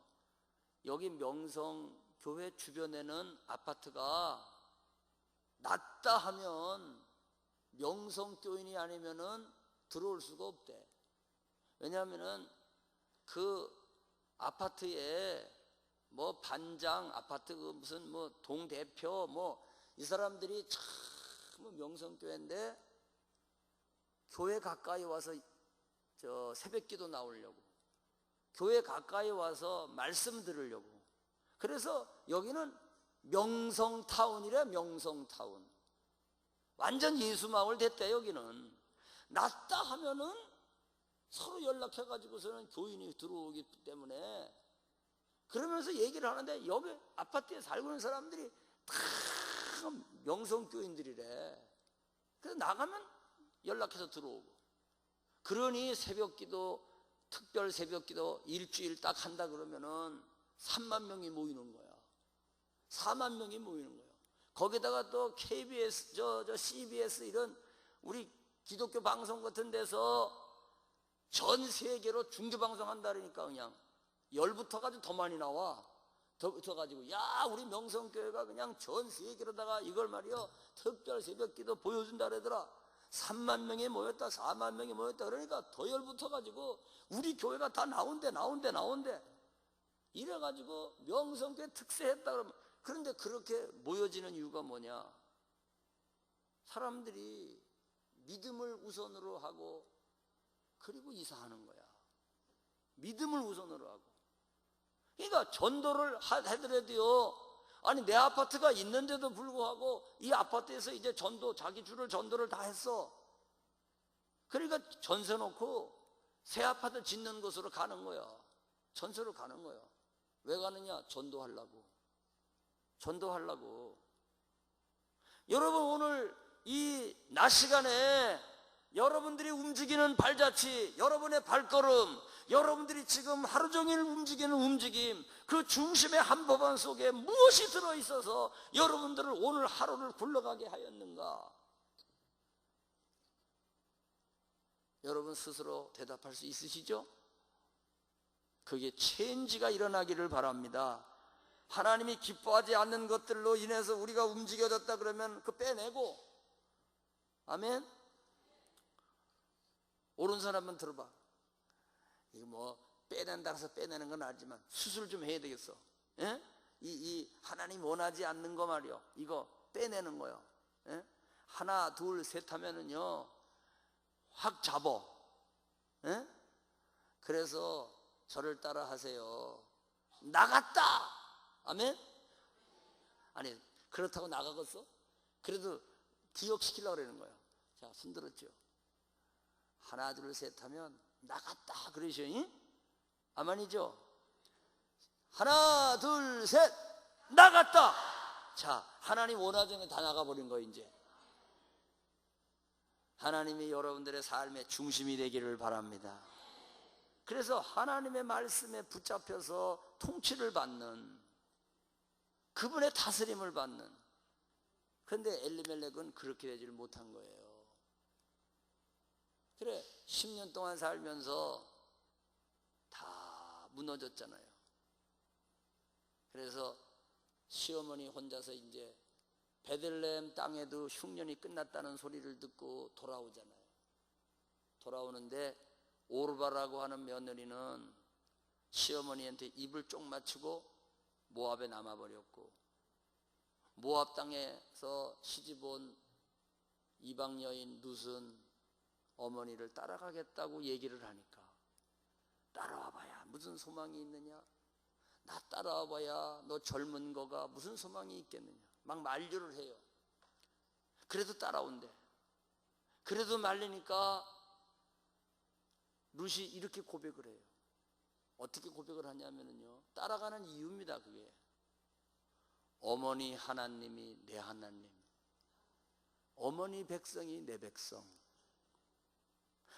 여기 명성교회 주변에는 아파트가 낮다 하면 명성교인이 아니면은 들어올 수가 없대. 왜냐하면은 그 아파트에 뭐 반장, 아파트 그 무슨 뭐 동대표 뭐 이 사람들이 참 명성교회인데 교회 가까이 와서 새벽기도 나오려고, 교회 가까이 와서 말씀 들으려고. 그래서 여기는 명성타운이래. 명성타운. 완전 예수마을 됐대. 여기는 낫다 하면은 서로 연락해가지고서는 교인이 들어오기 때문에, 그러면서 얘기를 하는데 여기 아파트에 살고 있는 사람들이 다 명성교인들이래. 그래서 나가면 연락해서 들어오고. 그러니 새벽기도, 특별 새벽기도 일주일 딱 한다 그러면은 3만 명이 모이는 거야. 4만 명이 모이는 거야. 거기다가 또 KBS, CBS 이런 우리 기독교 방송 같은 데서 전 세계로 중계 방송한다 그러니까 그냥 열 붙어가지고 더 많이 나와. 더 붙어가지고, 야, 우리 명성교회가 그냥 전 세계로다가 이걸 말이요, 특별 새벽기도 보여준다 그러더라. 3만 명이 모였다, 4만 명이 모였다. 그러니까 더 열 붙어가지고 우리 교회가 다 나온대. 이래가지고 명성교회 특세했다 그러면. 그런데 그렇게 모여지는 이유가 뭐냐? 사람들이 믿음을 우선으로 하고 그리고 이사하는 거야. 믿음을 우선으로 하고. 그러니까 전도를 하더라도요, 아니 내 아파트가 있는데도 불구하고 이 아파트에서 이제 자기 줄을 전도를 다 했어. 그러니까 전세 놓고 새 아파트 짓는 곳으로 가는 거야. 전세로 가는 거야. 왜 가느냐? 전도하려고. 여러분, 오늘 이 낮 시간에 여러분들이 움직이는 발자취, 여러분의 발걸음, 여러분들이 지금 하루 종일 움직이는 움직임, 그 중심의 한복판 속에 무엇이 들어있어서 여러분들을 오늘 하루를 굴러가게 하였는가? 여러분 스스로 대답할 수 있으시죠? 그게 체인지가 일어나기를 바랍니다. 하나님이 기뻐하지 않는 것들로 인해서 우리가 움직여졌다 그러면 그 빼내고, 아멘? 오른손 한번 들어봐. 이거 뭐 빼낸다 해서 빼내는 건 알지만 수술 좀 해야 되겠어. 예? 이 하나님 원하지 않는 거 말이요, 이거 빼내는 거요. 예? 하나 둘 셋 하면은요 확 잡어. 예? 그래서 저를 따라 하세요. 나갔다. 아멘? 아니 그렇다고 나가겠어? 그래도 기억시키려고 그러는 거예요. 자, 손 들었죠? 하나 둘 셋 하면 나갔다 그러셔. 아멘이죠? 하나 둘 셋 나갔다. 자, 하나님 원하정에 다 나가버린 거예요. 이제 하나님이 여러분들의 삶의 중심이 되기를 바랍니다. 그래서 하나님의 말씀에 붙잡혀서 통치를 받는, 그분의 다스림을 받는. 그런데 엘리멜렉은 그렇게 되지를 못한 거예요. 그래, 10년 동안 살면서 다 무너졌잖아요. 그래서 시어머니 혼자서 이제 베들레헴 땅에도 흉년이 끝났다는 소리를 듣고 돌아오잖아요. 돌아오는데 오르바라고 하는 며느리는 시어머니한테 입을 쪽 맞추고 모압에 남아버렸고, 모압 땅에서 시집온 이방 여인 룻은 어머니를 따라가겠다고 얘기를 하니까, 따라와봐야 무슨 소망이 있느냐? 나 따라와봐야 너 젊은 거가 무슨 소망이 있겠느냐? 막 만류를 해요. 그래도 따라온대. 그래도 말리니까 룻이 이렇게 고백을 해요. 어떻게 고백을 하냐면요, 따라가는 이유입니다. 그게 어머니 하나님이 내 하나님, 어머니 백성이 내 백성.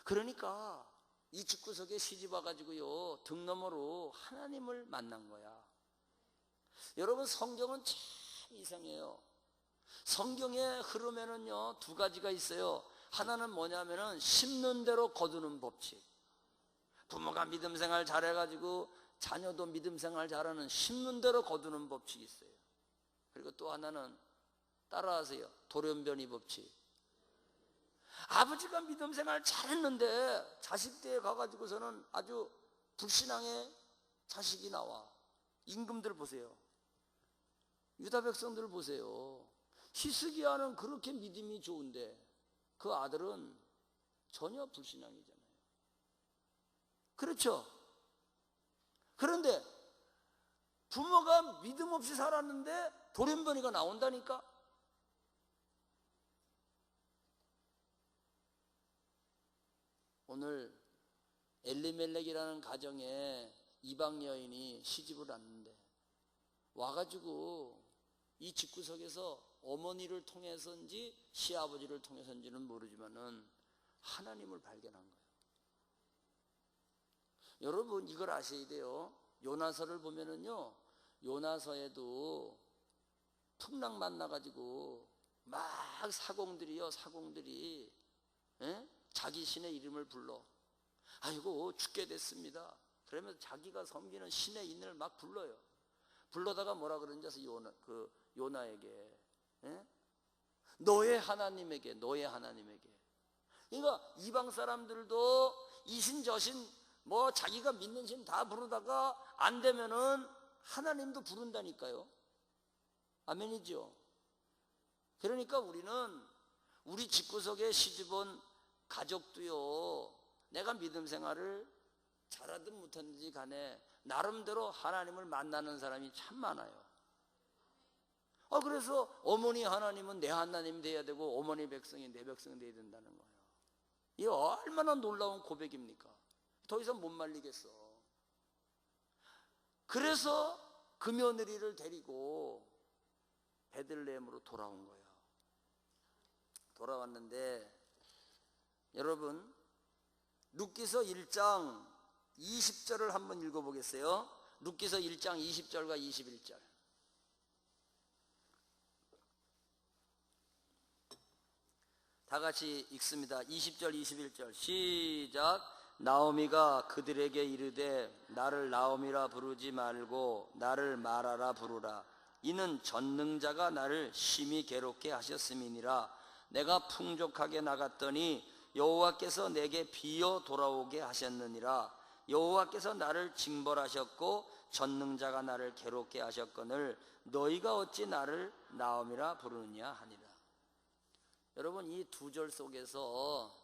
그러니까 이 집구석에 시집 와가지고요, 등 너머로 하나님을 만난 거야. 여러분, 성경은 참 이상해요. 성경의 흐름에는요 두 가지가 있어요. 하나는 뭐냐면은 심는 대로 거두는 법칙. 부모가 믿음 생활 잘해가지고 자녀도 믿음 생활 잘하는 심는 대로 거두는 법칙이 있어요. 그리고 또 하나는, 따라하세요, 돌연변이 법칙. 아버지가 믿음 생활 잘했는데 자식대에 가가지고서는 아주 불신앙의 자식이 나와. 임금들 보세요. 유다 백성들 보세요. 히스기야는 그렇게 믿음이 좋은데 그 아들은 전혀 불신앙이잖아요. 그렇죠? 그런데 부모가 믿음 없이 살았는데 돌연변이가 나온다니까? 오늘 엘리멜렉이라는 가정에 이방 여인이 시집을 왔는데 와가지고 이 집구석에서 어머니를 통해서인지 시아버지를 통해서인지는 모르지만은 하나님을 발견한 거예요. 여러분 이걸 아셔야 돼요. 요나서를 보면은요, 요나서에도 풍랑 만나가지고 막 사공들이 자기 신의 이름을 불러. 아이고 죽게 됐습니다. 그러면서 자기가 섬기는 신의 이름을 막 불러요. 불러다가 뭐라 그러는지 아세요? 요나에게 너의 하나님에게. 그러니까 이방 사람들도 이신 저신 뭐 자기가 믿는 신 다 부르다가 안 되면은 하나님도 부른다니까요. 아멘이죠. 그러니까 우리는 우리 집구석에 시집온 가족도요, 내가 믿음 생활을 잘하든 못하든지 간에 나름대로 하나님을 만나는 사람이 참 많아요. 그래서 어머니 하나님은 내 하나님이 돼야 되고 어머니 백성이 내 백성이 돼야 된다는 거예요. 이게 얼마나 놀라운 고백입니까? 더 이상 못 말리겠어. 그래서 그 며느리를 데리고 베들레헴으로 돌아온 거예요. 돌아왔는데 여러분 룻기서 1장 20절을 한번 읽어보겠어요. 룻기서 1장 20절과 21절. 다 같이 읽습니다. 20절 21절 시작. 나오미가 그들에게 이르되 나를 나오미라 부르지 말고 나를 마라라 부르라. 이는 전능자가 나를 심히 괴롭게 하셨음이니라. 내가 풍족하게 나갔더니 여호와께서 내게 비어 돌아오게 하셨느니라. 여호와께서 나를 징벌하셨고 전능자가 나를 괴롭게 하셨거늘 너희가 어찌 나를 나오미라 부르느냐 하니라. 여러분 이 두 절 속에서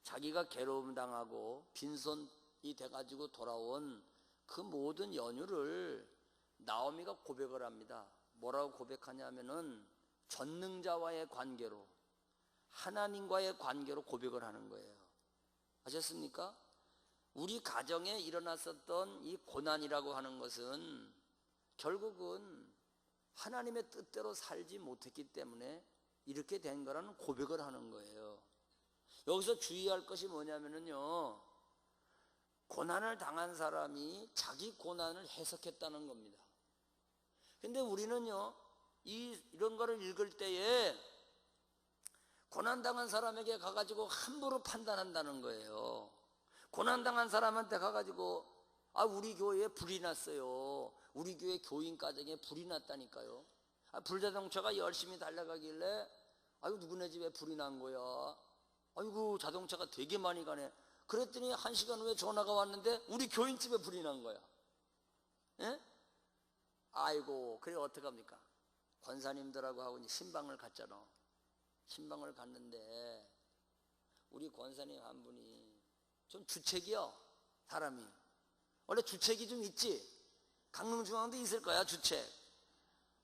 자기가 괴로움 당하고 빈손이 돼가지고 돌아온 그 모든 연유를 나오미가 고백을 합니다. 뭐라고 고백하냐면은 전능자와의 관계로, 하나님과의 관계로 고백을 하는 거예요. 아셨습니까? 우리 가정에 일어났었던 이 고난이라고 하는 것은 결국은 하나님의 뜻대로 살지 못했기 때문에 이렇게 된 거라는 고백을 하는 거예요. 여기서 주의할 것이 뭐냐면요, 고난을 당한 사람이 자기 고난을 해석했다는 겁니다. 근데 우리는요, 이런 거를 읽을 때에 고난당한 사람에게 가가지고 함부로 판단한다는 거예요. 고난당한 사람한테 가가지고 우리 교회에 불이 났어요. 우리 교회 교인 가정에 불이 났다니까요. 불자동차가 열심히 달려가길래 누구네 집에 불이 난 거야. 아이고 자동차가 되게 많이 가네. 그랬더니 1시간 후에 전화가 왔는데 우리 교인 집에 불이 난 거야. 예? 아이고 그래 어떡합니까? 권사님들하고 하고 신방을 갔잖아. 신방을 갔는데 우리 권사님 한 분이 좀 주책이요. 사람이 원래 주책이 좀 있지. 강릉중앙도 있을 거야 주책.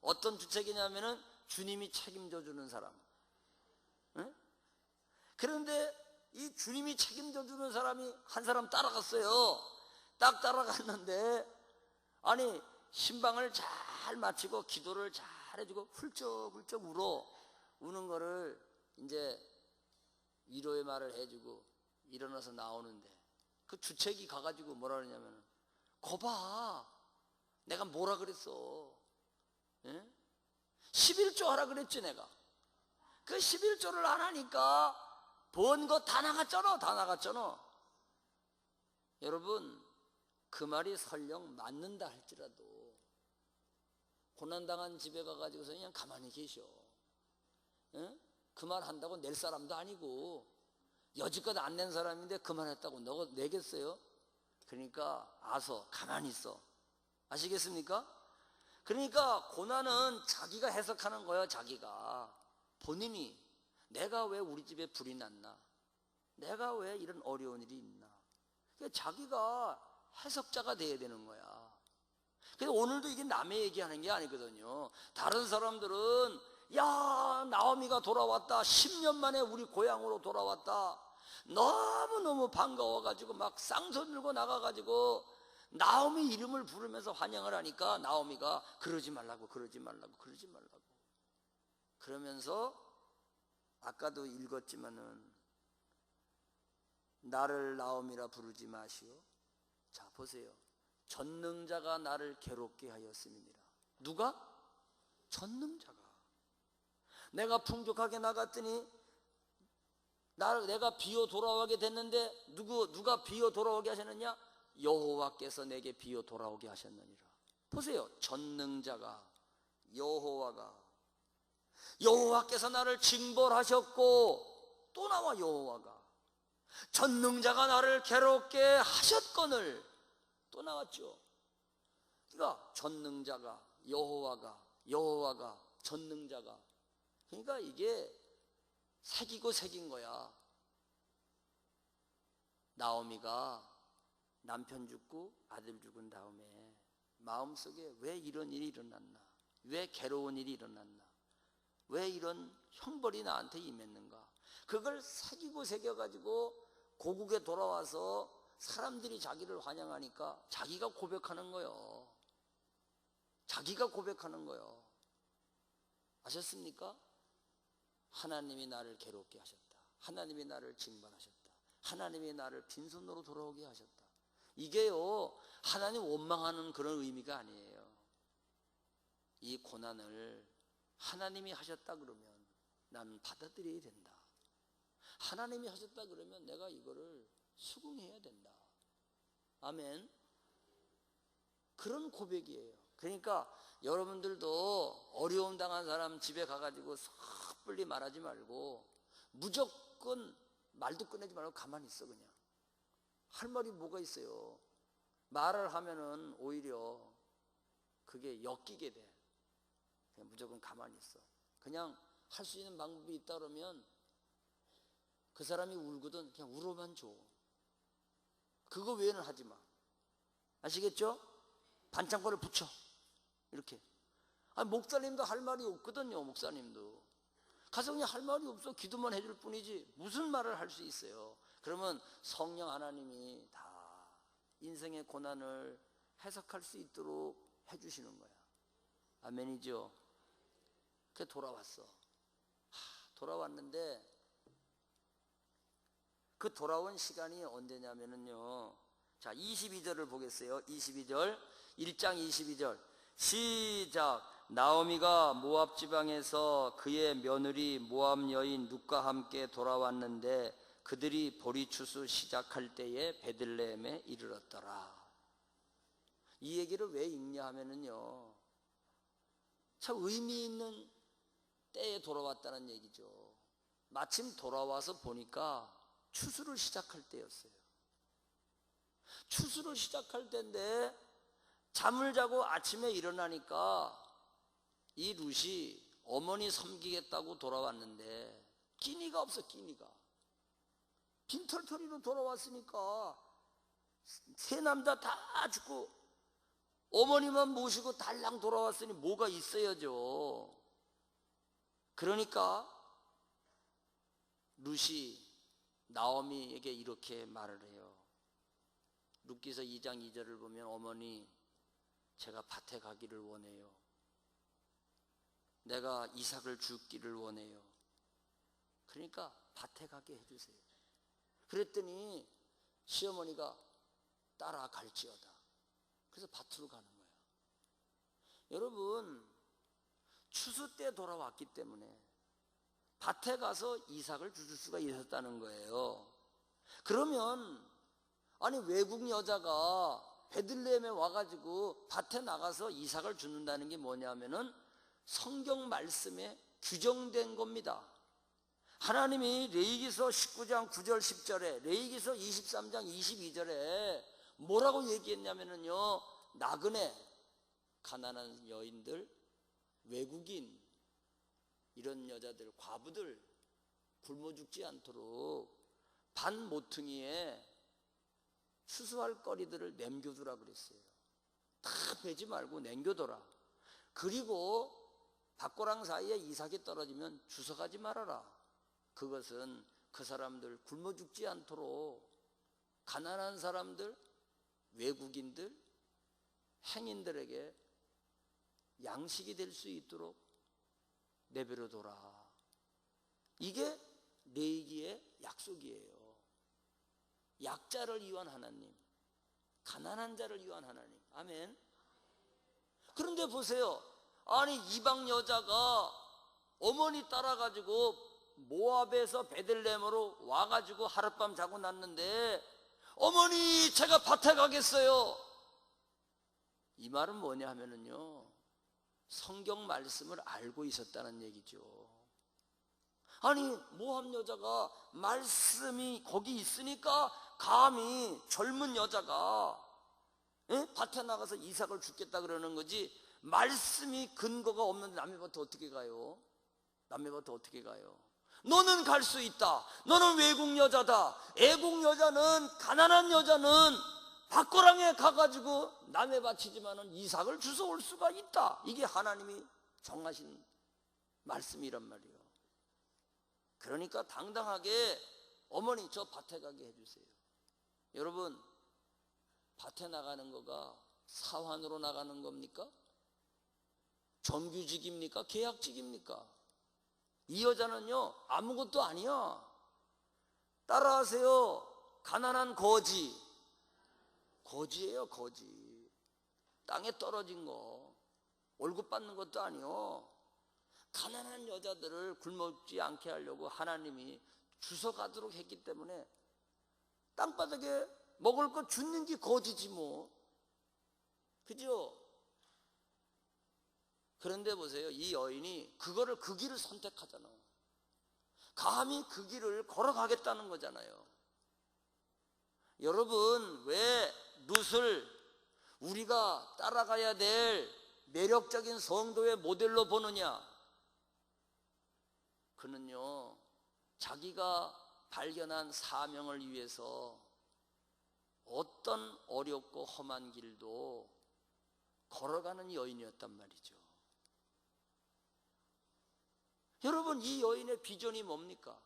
어떤 주책이냐면은 주님이 책임져 주는 사람. 응? 그런데 이 주님이 책임져 주는 사람이 한 사람 따라갔어요. 딱 따라갔는데 신방을 잘 마치고 기도를 잘 해주고 훌쩍훌쩍 우는 거를 이제 위로의 말을 해주고 일어나서 나오는데 그 주책이 가가지고 뭐라 그러냐면 거봐 내가 뭐라 그랬어. 예? 11조 하라 그랬지 내가. 그 11조를 안 하니까 번 거 다 나갔잖아. 여러분 그 말이 설령 맞는다 할지라도 고난당한 집에 가가지고서 그냥 가만히 계셔. 예? 그 말 한다고 낼 사람도 아니고 여지껏 안 낸 사람인데 그 말 했다고 너 내겠어요? 그러니까 가만히 있어. 아시겠습니까? 그러니까 고난은 자기가 해석하는 거예요. 자기가 본인이 내가 왜 우리 집에 불이 났나, 내가 왜 이런 어려운 일이 있나? 그러니까 자기가 해석자가 돼야 되는 거야. 그래서 오늘도 이게 남의 얘기하는 게 아니거든요. 다른 사람들은 야, 나오미가 돌아왔다. 10년 만에 우리 고향으로 돌아왔다. 너무너무 반가워가지고 막 쌍손 들고 나가가지고 나오미 이름을 부르면서 환영을 하니까 나오미가 그러지 말라고 그러지 말라고 그러지 말라고 그러면서 아까도 읽었지만은 나를 나오미라 부르지 마시오. 자, 보세요. 전능자가 나를 괴롭게 하였음이니라. 누가? 전능자가. 내가 풍족하게 나갔더니 내가 비어 돌아오게 됐는데 누가 비어 돌아오게 하셨느냐? 여호와께서 내게 비어 돌아오게 하셨느니라. 보세요. 전능자가, 여호와께서 나를 징벌하셨고 또 나와 여호와가 전능자가 나를 괴롭게 하셨거늘 또 나왔죠. 그러니까 전능자가, 여호와가 전능자가. 그러니까 이게 새긴 거야. 나오미가 남편 죽고 아들 죽은 다음에 마음속에 왜 이런 일이 일어났나? 왜 괴로운 일이 일어났나? 왜 이런 형벌이 나한테 임했는가? 그걸 새겨가지고 고국에 돌아와서 사람들이 자기를 환영하니까 자기가 고백하는 거예요. 자기가 고백하는 거예요. 아셨습니까? 하나님이 나를 괴롭게 하셨다. 하나님이 나를 징벌하셨다. 하나님이 나를 빈손으로 돌아오게 하셨다. 이게요, 하나님 원망하는 그런 의미가 아니에요. 이 고난을 하나님이 하셨다 그러면 나는 받아들여야 된다. 하나님이 하셨다 그러면 내가 이거를 수긍해야 된다. 아멘. 그런 고백이에요. 그러니까 여러분들도 어려움 당한 사람 집에 가가지고 섣불리 말하지 말고 무조건 말도 꺼내지 말고 가만히 있어. 그냥 할 말이 뭐가 있어요. 말을 하면은 오히려 그게 엮이게 돼. 그냥 무조건 가만히 있어. 그냥 할 수 있는 방법이 있다 그러면 그 사람이 울거든 그냥 울어만 줘. 그거 외에는 하지 마. 아시겠죠? 반창고를 붙여. 이렇게. 아니, 목사님도 할 말이 없거든요. 목사님도 가서 그냥 할 말이 없어. 기도만 해줄 뿐이지 무슨 말을 할 수 있어요. 그러면 성령 하나님이 다 인생의 고난을 해석할 수 있도록 해주시는 거야. 아멘이죠. 그래 돌아왔어. 돌아왔는데 그 돌아온 시간이 언제냐면은요. 자, 22절을 보겠어요. 22절. 1장 22절. 시작. 나오미가 모압 지방에서 그의 며느리 모압 여인 룻과 함께 돌아왔는데 그들이 보리추수 시작할 때에 베들레헴에 이르렀더라. 이 얘기를 왜 읽냐 하면은요. 참 의미 있는 때에 돌아왔다는 얘기죠. 마침 돌아와서 보니까 추수를 시작할 때였어요. 추수를 시작할 때인데 잠을 자고 아침에 일어나니까 이 룻이 어머니 섬기겠다고 돌아왔는데 끼니가 없어. 끼니가 빈털터리로 돌아왔으니까 세 남자 다 죽고 어머니만 모시고 달랑 돌아왔으니 뭐가 있어야죠. 그러니까 룻이 나오미에게 이렇게 말을 해요. 룻기서 2장 2절을 보면 어머니 제가 밭에 가기를 원해요. 내가 이삭을 주기를 원해요. 그러니까 밭에 가게 해주세요. 그랬더니 시어머니가 따라갈지어다. 그래서 밭으로 가는 거예요. 여러분 추수 때 돌아왔기 때문에 밭에 가서 이삭을 주실 수가 있었다는 거예요. 그러면 아니 외국 여자가 베들레헴에 와가지고 밭에 나가서 이삭을 주는다는 게 뭐냐면은 성경 말씀에 규정된 겁니다. 하나님이 레위기서 19장 9절 10절에 레위기서 23장 22절에 뭐라고 얘기했냐면은요, 나그네 가난한 여인들, 외국인 이런 여자들, 과부들 굶어 죽지 않도록 반 모퉁이에 추수할 거리들을 남겨두라 그랬어요. 다 베지 말고 남겨둬라. 그리고 밭고랑 사이에 이삭이 떨어지면 주워가지 말아라. 그것은 그 사람들 굶어 죽지 않도록 가난한 사람들, 외국인들, 행인들에게 양식이 될 수 있도록 내버려둬라. 이게 레위기의 약속이에요. 약자를 위한 하나님, 가난한 자를 위한 하나님. 아멘. 그런데 보세요. 아니 이방 여자가 어머니 따라가지고 모압에서 베들레헴으로 와가지고 하룻밤 자고 났는데, 어머니 제가 밭에 가겠어요. 이 말은 뭐냐 하면은요, 성경 말씀을 알고 있었다는 얘기죠. 아니 모압 여자가 말씀이 거기 있으니까 감히 젊은 여자가 밭에 나가서 이삭을 죽겠다 그러는 거지, 말씀이 근거가 없는데 남의 밭에 어떻게 가요? 남의 밭에 어떻게 가요? 너는 갈 수 있다. 너는 외국 여자다. 애국 여자는, 가난한 여자는 밭고랑에 가가지고 남의 밭이지만은 이삭을 주워올 수가 있다. 이게 하나님이 정하신 말씀이란 말이에요. 그러니까 당당하게 어머니 저 밭에 가게 해주세요. 여러분, 밭에 나가는 거가 사환으로 나가는 겁니까? 정규직입니까? 계약직입니까? 이 여자는요 아무것도 아니야. 따라하세요. 가난한 거지. 거지예요, 거지. 땅에 떨어진 거, 월급 받는 것도 아니요. 가난한 여자들을 굶지 않게 하려고 하나님이 주워가도록 했기 때문에 땅바닥에 먹을 거 주는 게 거지지 뭐. 그죠? 그런데 보세요. 이 여인이 그거를, 그 길을 선택하잖아. 감히 그 길을 걸어가겠다는 거잖아요. 여러분, 왜 룻을 우리가 따라가야 될 매력적인 성도의 모델로 보느냐? 그는요 자기가 발견한 사명을 위해서 어떤 어렵고 험한 길도 걸어가는 여인이었단 말이죠. 여러분, 이 여인의 비전이 뭡니까?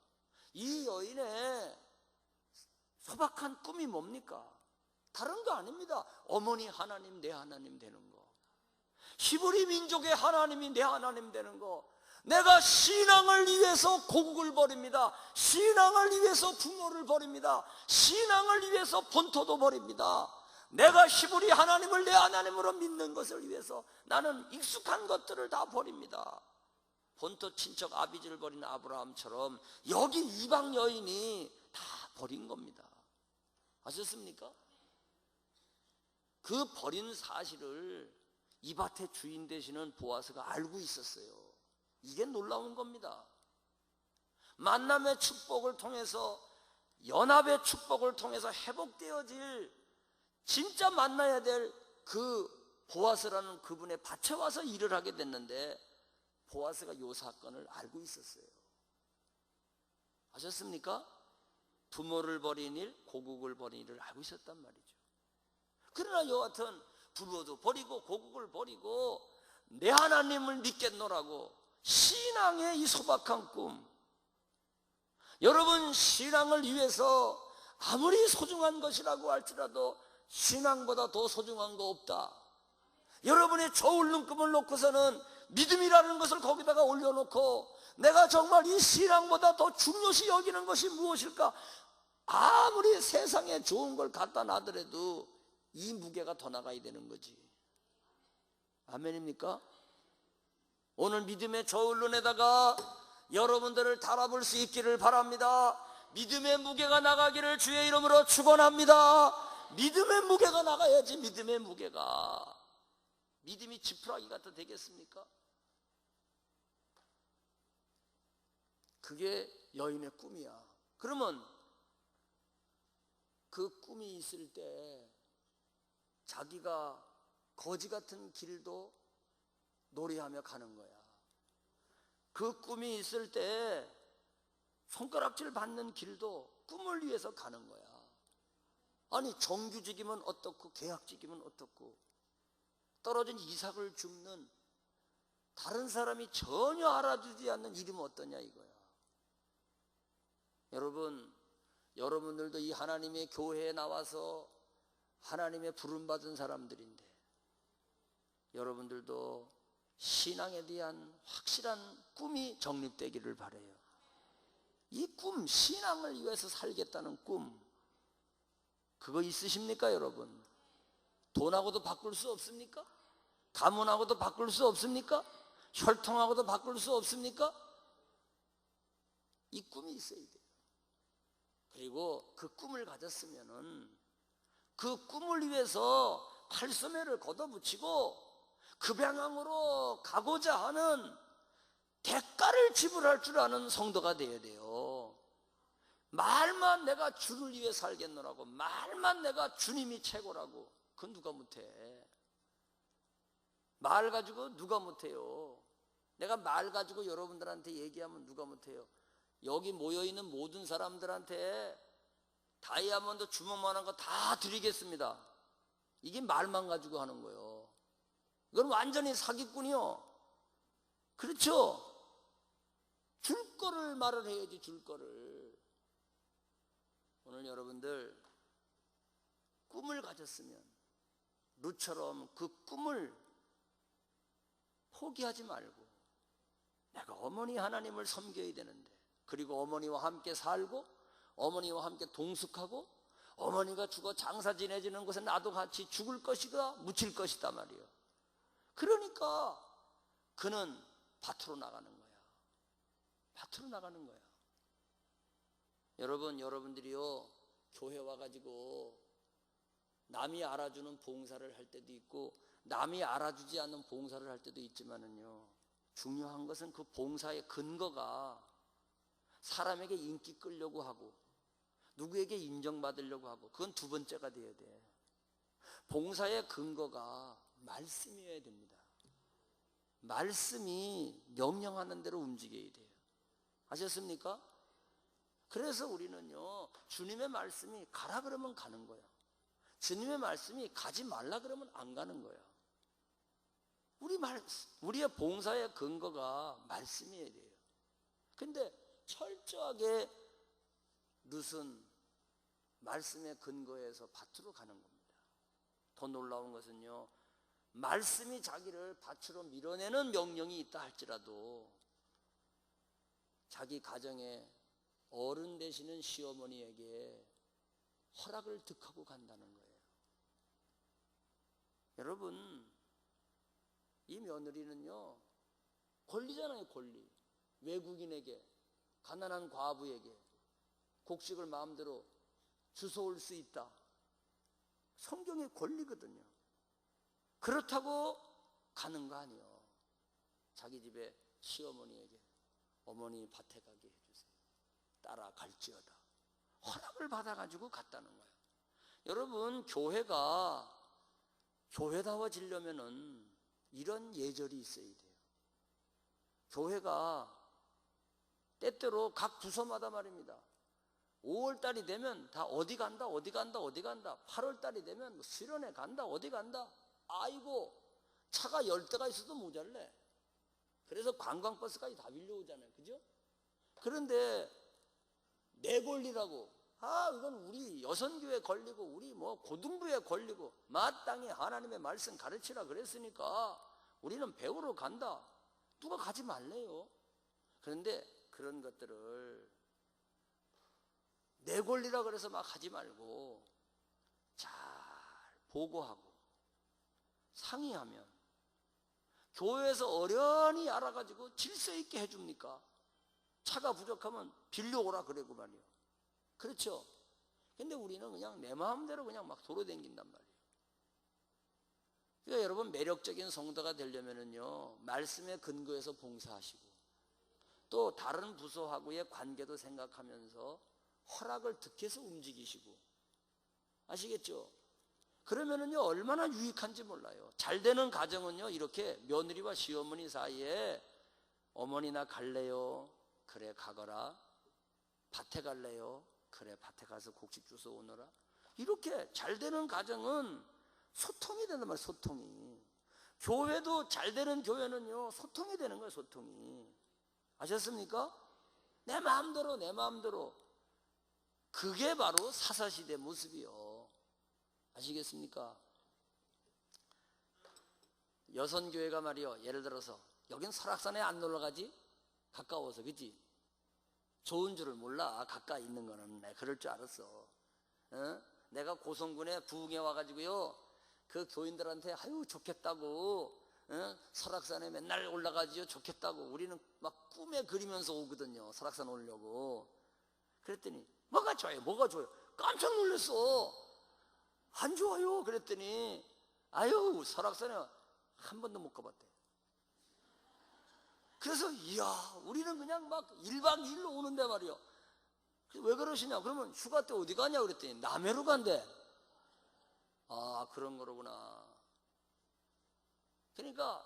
이 여인의 소박한 꿈이 뭡니까? 다른 거 아닙니다. 어머니 하나님, 내 하나님 되는 거, 히브리 민족의 하나님이 내 하나님 되는 거, 내가 신앙을 위해서 고국을 버립니다. 신앙을 위해서 부모를 버립니다. 신앙을 위해서 본토도 버립니다. 내가 히브리 하나님을 내 하나님으로 믿는 것을 위해서 나는 익숙한 것들을 다 버립니다. 본토 친척 아비지를 버린 아브라함처럼 여기 이방 여인이 다 버린 겁니다. 아셨습니까? 그 버린 사실을 이 밭의 주인 되시는 보아스가 알고 있었어요. 이게 놀라운 겁니다. 만남의 축복을 통해서, 연합의 축복을 통해서 회복되어질, 진짜 만나야 될 그 보아스라는 그분의 밭에 와서 일을 하게 됐는데, 보아스가 이 사건을 알고 있었어요. 아셨습니까? 부모를 버린 일, 고국을 버린 일을 알고 있었단 말이죠. 그러나 여하튼 부모도 버리고 고국을 버리고 내 하나님을 믿겠노라고 신앙의 이 소박한 꿈. 여러분, 신앙을 위해서 아무리 소중한 것이라고 할지라도 신앙보다 더 소중한 거 없다. 여러분의 저울른 꿈을 놓고서는 믿음이라는 것을 거기다가 올려놓고 내가 정말 이 신앙보다 더 중요시 여기는 것이 무엇일까? 아무리 세상에 좋은 걸 갖다 놔더라도 이 무게가 더 나가야 되는 거지. 아멘입니까? 오늘 믿음의 저울론에다가 여러분들을 달아볼 수 있기를 바랍니다. 믿음의 무게가 나가기를 주의 이름으로 축원합니다. 믿음의 무게가 나가야지. 믿음의 무게가. 믿음이 지푸라기 같아 되겠습니까? 그게 여인의 꿈이야. 그러면 그 꿈이 있을 때 자기가 거지 같은 길도 노래하며 가는 거야. 그 꿈이 있을 때 손가락질 받는 길도 꿈을 위해서 가는 거야. 아니 정규직이면 어떻고 계약직이면 어떻고 떨어진 이삭을 줍는 다른 사람이 전혀 알아주지 않는 일이면 어떠냐 이거야. 여러분, 여러분들도 이 하나님의 교회에 나와서 하나님의 부름받은 사람들인데 여러분들도 신앙에 대한 확실한 꿈이 정립되기를 바라요. 이 꿈, 신앙을 위해서 살겠다는 꿈, 그거 있으십니까 여러분? 돈하고도 바꿀 수 없습니까? 가문하고도 바꿀 수 없습니까? 혈통하고도 바꿀 수 없습니까? 이 꿈이 있어야 돼요. 그리고 그 꿈을 가졌으면은 그 꿈을 위해서 칼소매를 걷어붙이고 그 방향으로 가고자 하는 대가를 지불할 줄 아는 성도가 되어야 돼요. 말만 내가 주를 위해 살겠노라고, 말만 내가 주님이 최고라고, 그건 누가 못해. 말 가지고 누가 못해요. 내가 말 가지고 여러분들한테 얘기하면 누가 못해요. 여기 모여있는 모든 사람들한테 다이아몬드 주먹만한 거 다 드리겠습니다. 이게 말만 가지고 하는 거예요. 이건 완전히 사기꾼이요. 그렇죠? 줄 거를 말을 해야지, 줄 거를. 오늘 여러분들 꿈을 가졌으면 룻처럼 그 꿈을 포기하지 말고 내가 어머니 하나님을 섬겨야 되는데, 그리고 어머니와 함께 살고 어머니와 함께 동숙하고 어머니가 죽어 장사 지내지는 곳에 나도 같이 죽을 것이다, 묻힐 것이다 말이에요. 그러니까 그는 밭으로 나가는 거야. 밭으로 나가는 거야. 여러분, 여러분들이요 교회 와가지고 남이 알아주는 봉사를 할 때도 있고 남이 알아주지 않는 봉사를 할 때도 있지만은요, 중요한 것은 그 봉사의 근거가 사람에게 인기 끌려고 하고 누구에게 인정받으려고 하고, 그건 두 번째가 돼야 돼. 봉사의 근거가 말씀이어야 됩니다. 말씀이 명령하는 대로 움직여야 돼요. 아셨습니까? 그래서 우리는요, 주님의 말씀이 가라 그러면 가는 거야. 주님의 말씀이 가지 말라 그러면 안 가는 거야. 우리의 봉사의 근거가 말씀이어야 돼요. 근데 철저하게 룻은 말씀의 근거에서 밭으로 가는 겁니다. 더 놀라운 것은요, 말씀이 자기를 밭으로 밀어내는 명령이 있다 할지라도 자기 가정에 어른 되시는 시어머니에게 허락을 득하고 간다는 거예요. 여러분, 이 며느리는요 권리잖아요. 권리. 외국인에게, 가난한 과부에게 곡식을 마음대로 주워올 수 있다. 성경의 권리거든요. 그렇다고 가는 거 아니에요. 자기 집에 시어머니에게 어머니 밭에 가게 해주세요, 따라갈지어다, 허락을 받아가지고 갔다는 거예요. 여러분, 교회가 교회다워지려면은 이런 예절이 있어야 돼요. 교회가 때때로 각 부서마다 말입니다, 5월달이 되면 다 어디 간다 어디 간다 어디 간다, 8월달이 되면 수련회 간다 어디 간다. 아이고, 차가 10대가 있어도 모자래. 그래서 관광버스까지 다 밀려오잖아요. 그죠? 그런데 내 권리라고, 이건 우리 여선교회 권리고 우리 뭐 고등부에 권리고 마땅히 하나님의 말씀 가르치라 그랬으니까 우리는 배우러 간다. 누가 가지 말래요. 그런데 그런 것들을 내 권리라 그래서 막 하지 말고 잘 보고하고 상의하면, 교회에서 어련히 알아가지고 질서 있게 해줍니까? 차가 부족하면 빌려오라 그러고 말이에요. 그렇죠? 근데 우리는 그냥 내 마음대로 그냥 막 돌아다닌단 말이에요. 그러니까 여러분, 매력적인 성도가 되려면은요, 말씀의 근거에서 봉사하시고 또 다른 부서하고의 관계도 생각하면서 허락을 득해서 움직이시고, 아시겠죠? 그러면은요 얼마나 유익한지 몰라요. 잘 되는 가정은요 이렇게 며느리와 시어머니 사이에 어머니 나 갈래요? 그래 가거라. 밭에 갈래요? 그래, 밭에 가서 곡식 주워 오너라. 이렇게 잘 되는 가정은 소통이 된단 말이에요. 소통이. 교회도 잘 되는 교회는요, 소통이 되는 거예요. 소통이. 아셨습니까? 내 마음대로 내 마음대로. 그게 바로 사사시대 모습이요. 아시겠습니까? 여선교회가 말이요, 예를 들어서 여긴 설악산에 안 놀러가지? 가까워서. 그치? 좋은 줄을 몰라. 가까이 있는 거는. 내가 그럴 줄 알았어. 어? 내가 고성군에 부흥에 와가지고요, 그 교인들한테 아유 좋겠다고, 어? 설악산에 맨날 올라가지요, 좋겠다고. 우리는 막 꿈에 그리면서 오거든요, 설악산 오려고. 그랬더니 뭐가 좋아요? 뭐가 좋아요? 깜짝 놀랐어. 안 좋아요. 그랬더니 아유, 설악산에 한 번도 못 가봤대. 그래서 이야, 우리는 그냥 막 1박 2일로 오는데 말이요. 왜 그러시냐? 그러면 휴가 때 어디 가냐? 그랬더니 남해로 간대. 아, 그런 거로구나. 그러니까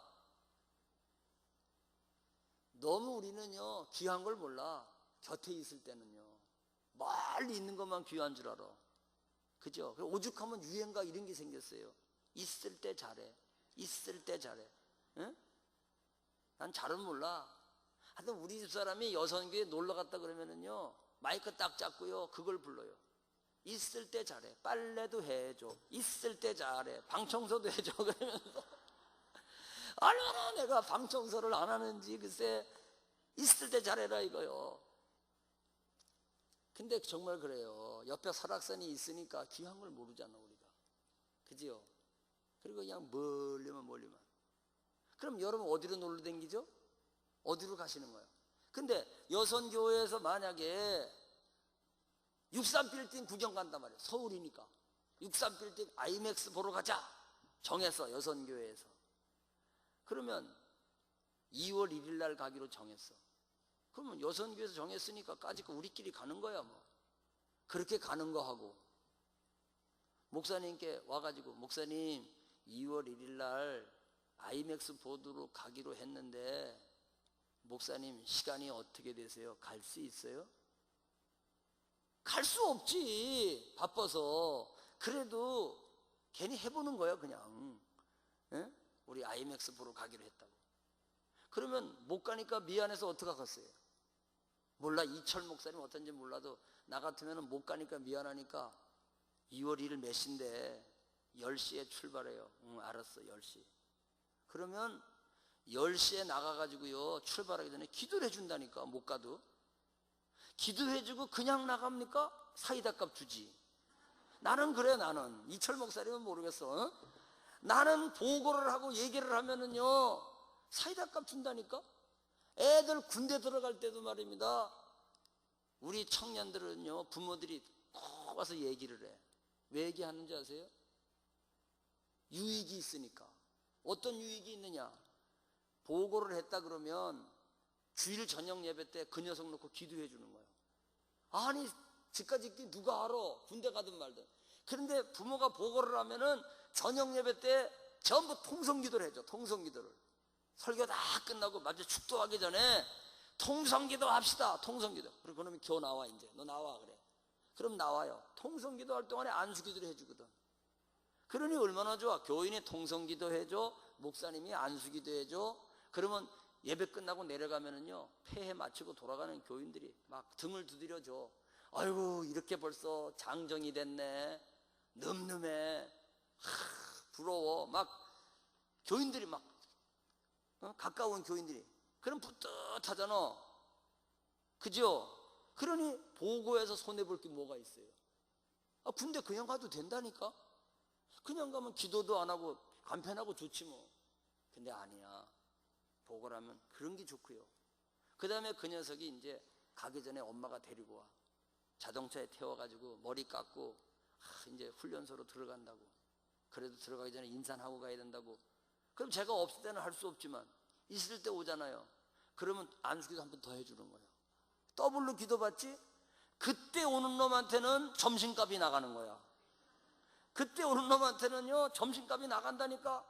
너무 우리는요, 귀한 걸 몰라. 곁에 있을 때는요, 멀리 있는 것만 귀한 줄 알아. 그죠? 오죽하면 유행가 이런 게 생겼어요. 있을 때 잘해. 있을 때 잘해. 응? 난 잘은 몰라. 하여튼 우리 집사람이 여선교에 놀러 갔다 그러면은요, 마이크 딱 잡고요, 그걸 불러요. 있을 때 잘해. 빨래도 해줘. 있을 때 잘해. 방청소도 해줘. 그러면서 얼마나 내가 방청소를 안 하는지 글쎄, 있을 때 잘해라 이거요. 근데 정말 그래요. 옆에 설악산이 있으니까 귀한 걸 모르잖아 우리가. 그지요? 그리고 그냥 멀리만. 그럼 여러분 어디로 놀러 댕기죠? 어디로 가시는 거예요? 근데 여선교회에서 만약에 63빌딩 구경 간단 말이에요. 서울이니까 63빌딩 아이맥스 보러 가자 정했어, 여선교회에서. 그러면 2월 1일 날 가기로 정했어. 그러면 여선교회에서 정했으니까 까짓 거 우리끼리 가는 거야 뭐. 그렇게 가는 거 하고 목사님께 와가지고, 목사님 2월 1일 날 아이맥스 보드로 가기로 했는데 목사님 시간이 어떻게 되세요? 갈 수 있어요? 갈 수 없지, 바빠서. 그래도 괜히 해보는 거야 그냥. 에? 우리 아이맥스 보러 가기로 했다고. 그러면 못 가니까 미안해서 어떡하겠어요? 몰라, 이철 목사님 어떤지 몰라도 나 같으면 못 가니까 미안하니까 2월 1일 몇 시인데 10시에 출발해요. 응, 알았어, 10시. 그러면 10시에 나가가지고요, 출발하기 전에 기도를 해준다니까. 못 가도 기도해주고 그냥 나갑니까? 사이다 값 주지. 나는 그래. 나는 이철 목사님은 모르겠어. 어? 나는 보고를 하고 얘기를 하면은요, 사이다 값 준다니까. 애들 군대 들어갈 때도 말입니다, 우리 청년들은요, 부모들이 꼭 와서 얘기를 해. 왜 얘기하는지 아세요? 유익이 있으니까. 어떤 유익이 있느냐? 보고를 했다 그러면 주일 저녁 예배 때 그 녀석 놓고 기도해 주는 거예요. 아니, 집까지 누가 알아? 군대 가든 말든. 그런데 부모가 보고를 하면은 저녁 예배 때 전부 통성기도를 해줘. 통성기도를. 설교 다 끝나고 마저 축도하기 전에 통성기도 합시다. 통성기도. 그리고 그놈이 겨 나와. 이제 너 나와. 그래. 그럼 나와요. 통성기도 할 동안에 안수기도를 해주거든. 그러니 얼마나 좋아. 교인이 통성기도 해줘, 목사님이 안수기도 해줘. 그러면 예배 끝나고 내려가면은요, 폐해 마치고 돌아가는 교인들이 막 등을 두드려줘. 아이고, 이렇게 벌써 장정이 됐네. 늠름해. 부러워. 막 교인들이 막 가까운 교인들이. 그럼 뿌듯하잖아. 그죠? 그러니 보고해서 손해볼 게 뭐가 있어요? 아, 군대 그냥 가도 된다니까? 그냥 가면 기도도 안 하고 간편하고 좋지 뭐. 근데 아니야. 보고를 하면 그런 게 좋고요. 그 다음에 그 녀석이 이제 가기 전에 엄마가 데리고 와. 자동차에 태워가지고 머리 깎고 이제 훈련소로 들어간다고. 그래도 들어가기 전에 인사하고 가야 된다고. 그럼 제가 없을 때는 할 수 없지만 있을 때 오잖아요. 그러면 안수기도 한 번 더 해주는 거예요. 더블로 기도 받지? 그때 오는 놈한테는 점심값이 나가는 거야. 그때 오는 놈한테는요, 점심값이 나간다니까.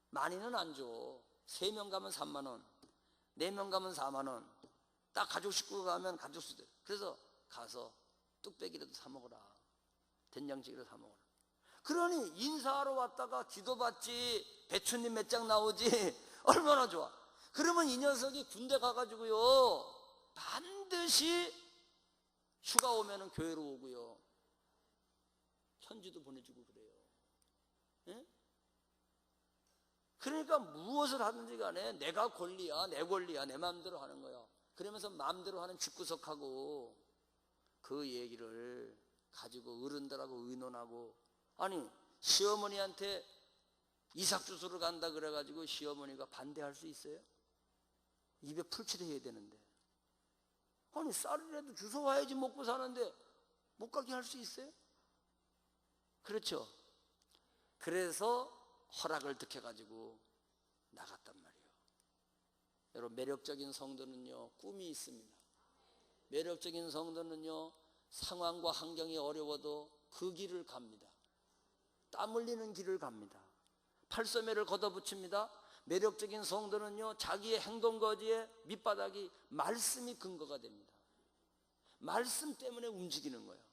많이는 안 줘. 3명 가면 3만 원, 4명 가면 4만 원. 딱 가족 식구가 가면 가족 수들. 그래서 가서 뚝배기라도 사 먹어라. 된장찌개라도 사 먹어라. 그러니 인사하러 왔다가 기도 받지, 배추잎 몇 장 나오지. 얼마나 좋아. 그러면 이 녀석이 군대 가가지고요 반드시 휴가 오면은 교회로 오고요 편지도 보내주고 그래요. 예? 그러니까 무엇을 하든지 간에 내가 권리야, 내 권리야, 내 마음대로 하는 거야. 그러면서 마음대로 하는 집구석하고 그 얘기를 가지고 어른들하고 의논하고, 아니 시어머니한테 이삭 주스러 간다 그래가지고 시어머니가 반대할 수 있어요? 입에 풀칠해야 되는데. 아니 쌀이라도 주워 와야지 먹고 사는데 못 가게 할 수 있어요? 그렇죠. 그래서 허락을 득해가지고 나갔단 말이에요. 여러분, 매력적인 성도는요 꿈이 있습니다. 매력적인 성도는요 상황과 환경이 어려워도 그 길을 갑니다. 땀 흘리는 길을 갑니다. 팔소매를 걷어붙입니다. 매력적인 성도는요 자기의 행동 거지의 밑바닥이 말씀이 근거가 됩니다. 말씀 때문에 움직이는 거예요.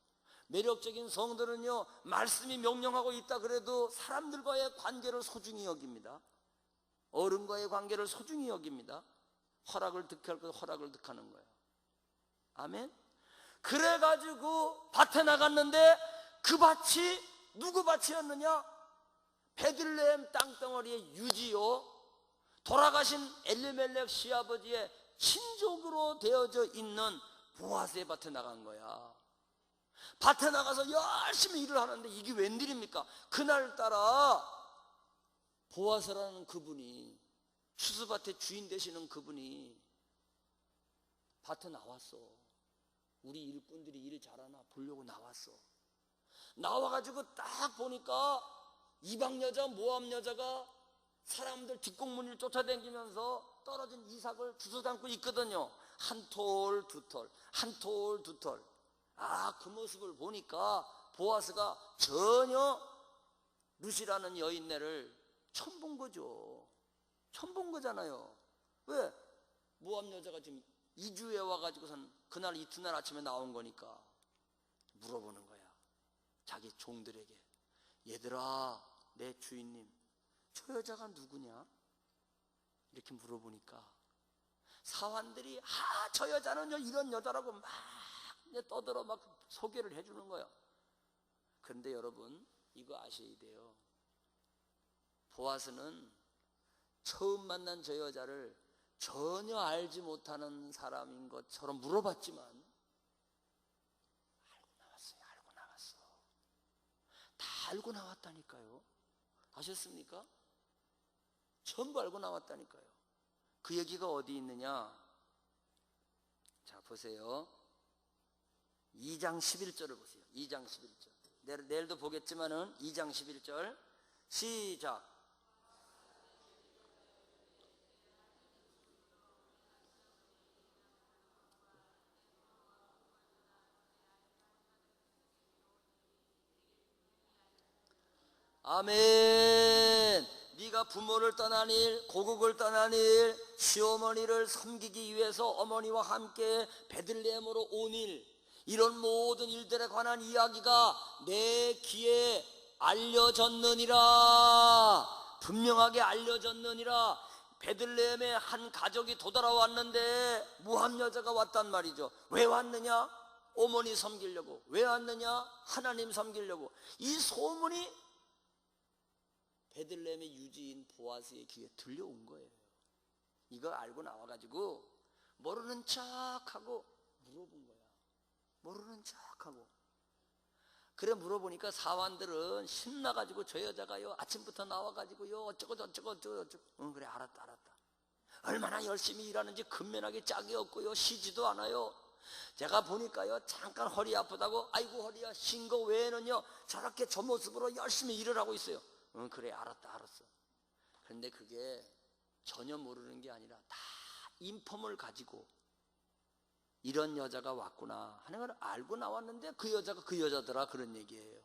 매력적인 성도는요 말씀이 명령하고 있다 그래도 사람들과의 관계를 소중히 여깁니다. 어른과의 관계를 소중히 여깁니다. 허락을 득할 것 허락을 득하는 거예요. 아멘. 그래가지고 밭에 나갔는데 그 밭이 누구 밭이었느냐? 베들레헴 땅덩어리의 유지요 돌아가신 엘리멜렉 시아버지의 친족으로 되어져 있는 보아스의 밭에 나간 거야. 밭에 나가서 열심히 일을 하는데 이게 웬일입니까? 그날따라 보아스라는 그분이, 추수밭의 주인 되시는 그분이 밭에 나왔어. 우리 일꾼들이 일 잘하나 보려고 나왔어. 나와가지고 딱 보니까 이방 여자, 모압 여자가 사람들 뒷공문을 쫓아다니면서 떨어진 이삭을 주워 담고 있거든요. 한 톨, 두 톨, 한 톨, 두 톨. 아, 그 모습을 보니까 보아스가 전혀 루시라는 여인네를 처음 본 거죠. 처음 본 거잖아요. 왜? 모압 여자가 지금 2주에 와가지고선 그날 이튿날 아침에 나온 거니까 물어보는 거야. 자기 종들에게. 얘들아, 내 주인님, 저 여자가 누구냐? 이렇게 물어보니까 사환들이 저 여자는요 이런 여자라고 막 떠들어 막 소개를 해주는 거예요. 그런데 여러분 이거 아셔야 돼요. 보아스는 처음 만난 저 여자를 전혀 알지 못하는 사람인 것처럼 물어봤지만 알고 나왔어. 다 알고 나왔다니까요. 아셨습니까? 전부 알고 나왔다니까요. 그 얘기가 어디 있느냐? 자, 보세요. 2장 11절을 보세요. 2장 11절. 내일도 보겠지만은 2장 11절. 시작. 아멘. 네가 부모를 떠난 일, 고국을 떠난 일, 시어머니를 섬기기 위해서 어머니와 함께 베들레헴으로 온 일, 이런 모든 일들에 관한 이야기가 내 귀에 알려졌느니라. 분명하게 알려졌느니라. 베들레헴에 한 가족이 도달아왔는데 모함 여자가 왔단 말이죠. 왜 왔느냐? 어머니 섬기려고. 왜 왔느냐? 하나님 섬기려고. 이 소문이 베들레헴의 유지인 보아스의 귀에 들려온 거예요. 이거 알고 나와가지고 모르는 척하고 물어본 거야. 모르는 척하고. 그래 물어보니까 사환들은 신나가지고 저 여자가요 아침부터 나와가지고요 어쩌고 그래 알았다. 얼마나 열심히 일하는지 근면하게 짝이 없고요 쉬지도 않아요. 제가 보니까요 잠깐 허리 아프다고 아이고 허리야 쉰 거 외에는요 저렇게 저 모습으로 열심히 일을 하고 있어요. 그래 알았어. 그런데 그게 전혀 모르는 게 아니라 다 인품을 가지고 이런 여자가 왔구나 하는 걸 알고 나왔는데 그 여자가 그 여자더라, 그런 얘기예요.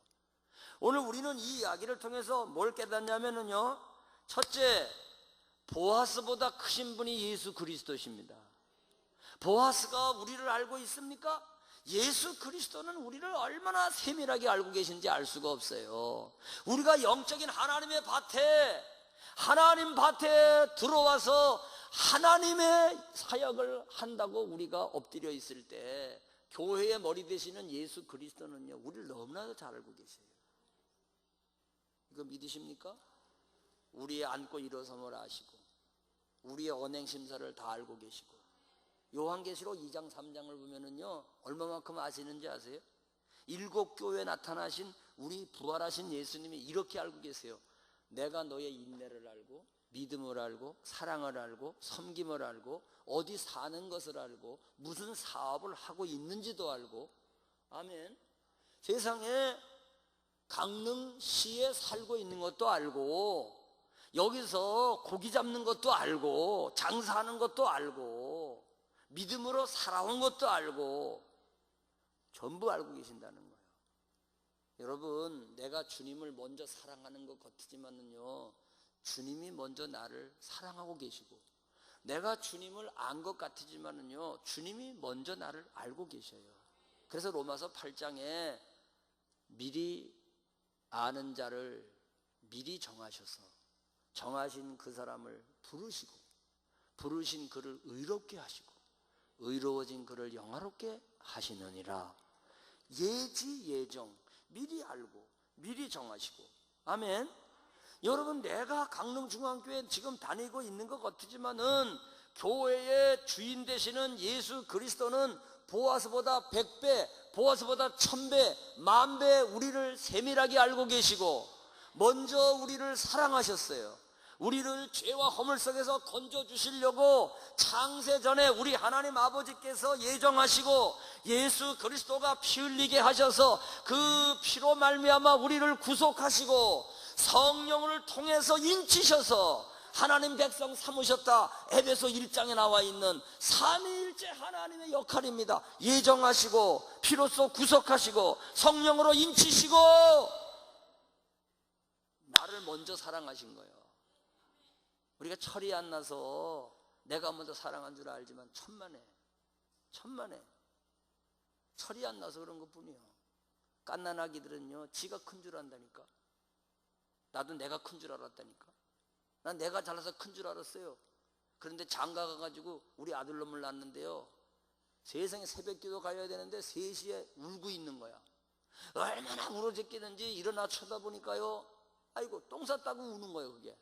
오늘 우리는 이 이야기를 통해서 뭘 깨닫냐면요, 첫째, 보아스보다 크신 분이 예수 그리스도십니다. 보아스가 우리를 알고 있습니까? 예수 그리스도는 우리를 얼마나 세밀하게 알고 계신지 알 수가 없어요. 우리가 영적인 하나님의 밭에, 하나님 밭에 들어와서 하나님의 사역을 한다고 우리가 엎드려 있을 때 교회의 머리 되시는 예수 그리스도는요, 우리를 너무나도 잘 알고 계세요. 이거 믿으십니까? 우리의 앉고 일어섬을 아시고 우리의 언행심사를 다 알고 계시고, 요한계시록 2장 3장을 보면은요, 얼마만큼 아시는지 아세요? 7 교회에 나타나신 우리 부활하신 예수님이 이렇게 알고 계세요. 내가 너의 인내를 알고 믿음을 알고 사랑을 알고 섬김을 알고 어디 사는 것을 알고 무슨 사업을 하고 있는지도 알고, 아멘. 세상에 강릉시에 살고 있는 것도 알고, 여기서 고기 잡는 것도 알고, 장사하는 것도 알고, 믿음으로 살아온 것도 알고, 전부 알고 계신다는 거예요. 여러분, 내가 주님을 먼저 사랑하는 것 같지만은요, 주님이 먼저 나를 사랑하고 계시고, 내가 주님을 안 것 같지만은요, 주님이 먼저 나를 알고 계셔요. 그래서 로마서 8장에 미리 아는 자를 미리 정하셔서 정하신 그 사람을 부르시고, 부르신 그를 의롭게 하시고 의로워진 그를 영화롭게 하시느니라. 예지 예정, 미리 알고 미리 정하시고, 아멘. 여러분, 내가 강릉중앙교회 지금 다니고 있는 것 같지만은 교회의 주인 되시는 예수 그리스도는 보아스보다 100배, 보아스보다 1000배, 10,000배 우리를 세밀하게 알고 계시고 먼저 우리를 사랑하셨어요. 우리를 죄와 허물 속에서 건져주시려고 창세전에 우리 하나님 아버지께서 예정하시고 예수 그리스도가 피 흘리게 하셔서 그 피로 말미암아 우리를 구속하시고 성령을 통해서 인치셔서 하나님 백성 삼으셨다. 에베소 1장에 나와 있는 삼위일체 하나님의 역할입니다. 예정하시고 피로써 구속하시고 성령으로 인치시고 나를 먼저 사랑하신 거예요. 우리가 철이 안 나서 내가 먼저 사랑한 줄 알지만 천만에 철이 안 나서 그런 것뿐이에요. 갓난아기들은요, 지가 큰 줄 안다니까. 나도 내가 큰 줄 알았다니까. 난 내가 잘나서 큰 줄 알았어요. 그런데 장가 가가지고 우리 아들놈을 낳았는데요, 세상에 새벽기도 가야 되는데 3시에 울고 있는 거야. 얼마나 울어졌겠는지 일어나 쳐다보니까요, 아이고 똥 쌌다고 우는 거예요. 그게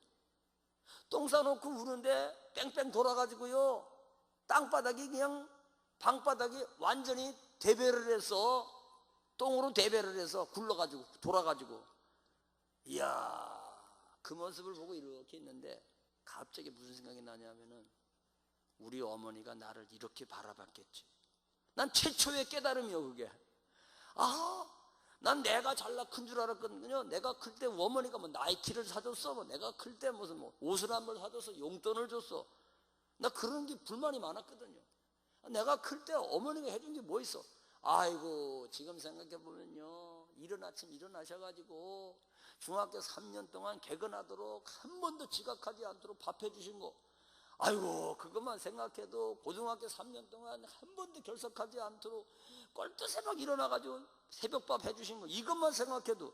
똥 싸놓고 우는데 뺑뺑 돌아가지고요, 땅바닥이 그냥 방바닥이 완전히 대배를 해서, 똥으로 대배를 해서 굴러가지고 돌아가지고, 이야, 그 모습을 보고 이렇게 있는데 갑자기 무슨 생각이 나냐면은 우리 어머니가 나를 이렇게 바라봤겠지. 난 최초의 깨달음이요 그게. 난 내가 잘나 큰 줄 알았거든요. 내가 클 때 어머니가 뭐 나이키를 사줬어, 뭐 내가 클 때 무슨 뭐 옷을 한 벌 사줘서 용돈을 줬어. 나 그런 게 불만이 많았거든요. 내가 클 때 어머니가 해준 게 뭐 있어? 아이고, 지금 생각해 보면요, 이른 아침 일어나셔가지고 중학교 3년 동안 개근하도록 한 번도 지각하지 않도록 밥 해주신 거, 아이고, 그것만 생각해도 고등학교 3년 동안 한 번도 결석하지 않도록 꼴뚜새벽 일어나가지고 새벽밥 해주신 거, 이것만 생각해도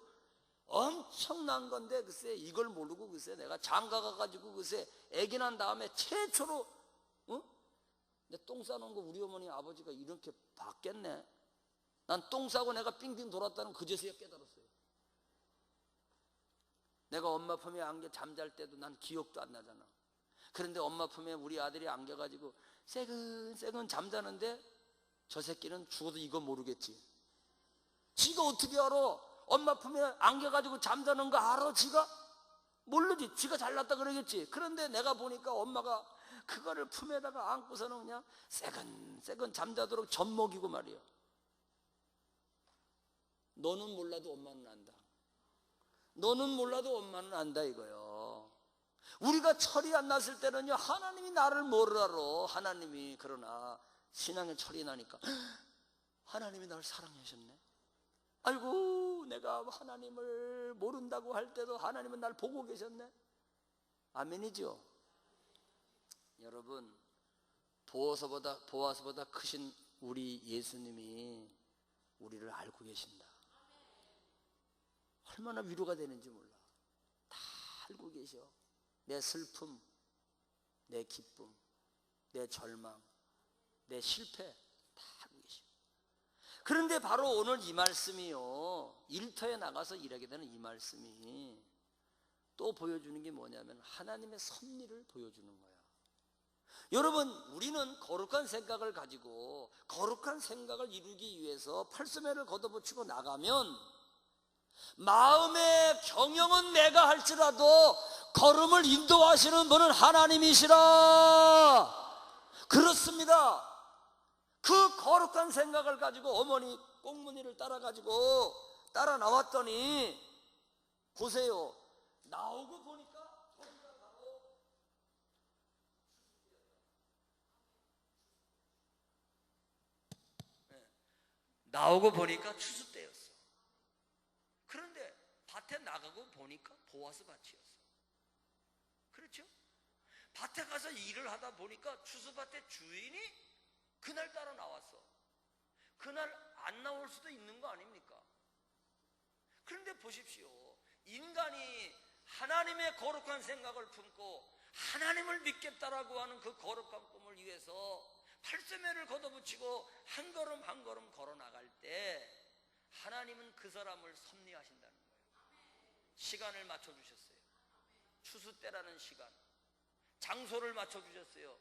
엄청난 건데, 글쎄 이걸 모르고 글쎄 내가 장가 가가지고 글쎄 애기 난 다음에 최초로 내 똥 싸놓은 거 우리 어머니 아버지가 이렇게 봤겠네. 난 똥 싸고 내가 빙빙 돌았다는 그제서야 깨달았어요. 내가 엄마 품에 안겨 잠잘 때도 난 기억도 안 나잖아. 그런데 엄마 품에 우리 아들이 안겨가지고 새근새근 잠자는데 저 새끼는 죽어도 이거 모르겠지. 지가 어떻게 알아? 엄마 품에 안겨가지고 잠자는 거 알아? 지가? 모르지. 지가 잘났다 그러겠지. 그런데 내가 보니까 엄마가 그거를 품에다가 안고서는 그냥 새근새근 잠자도록 젖먹이고 말이야. 너는 몰라도 엄마는 안다. 너는 몰라도 엄마는 안다 이거요. 우리가 철이 안 났을 때는요, 하나님이 나를 뭐를 알아? 하나님이. 그러나 신앙의 철이 나니까 하나님이 나를 사랑하셨네. 아이고, 내가 하나님을 모른다고 할 때도 하나님은 날 보고 계셨네. 아멘이죠. 여러분, 보아서보다 크신 우리 예수님이 우리를 알고 계신다. 얼마나 위로가 되는지 몰라. 다 알고 계셔. 내 슬픔, 내 기쁨, 내 절망, 내 실패 다 알고 계셔. 그런데 바로 오늘 이 말씀이요, 일터에 나가서 일하게 되는 이 말씀이 또 보여주는 게 뭐냐면 하나님의 섭리를 보여주는 거야. 여러분, 우리는 거룩한 생각을 가지고 거룩한 생각을 이루기 위해서 팔소매를 걷어붙이고 나가면 마음의 경영은 내가 할지라도 걸음을 인도하시는 분은 하나님이시라. 그렇습니다. 그 거룩한 생각을 가지고 어머니 꽁무니를 따라가지고 따라 나왔더니 보세요. 나오고 보니까 거기가 바로 나오고 보니까 추수 때였어. 그런데 밭에 나가고 보니까 보아스 밭이었어. 그렇죠? 밭에 가서 일을 하다 보니까 추수밭의 주인이 그날 따라 나왔어. 그날 안 나올 수도 있는 거 아닙니까? 그런데 보십시오. 인간이 하나님의 거룩한 생각을 품고 하나님을 믿겠다라고 하는 그 거룩한 꿈을 위해서 팔소매를 걷어붙이고 한 걸음 한 걸음 걸어 나갈 때 하나님은 그 사람을 섭리하신다는 거예요. 시간을 맞춰주셨어요. 추수 때라는 시간, 장소를 맞춰주셨어요.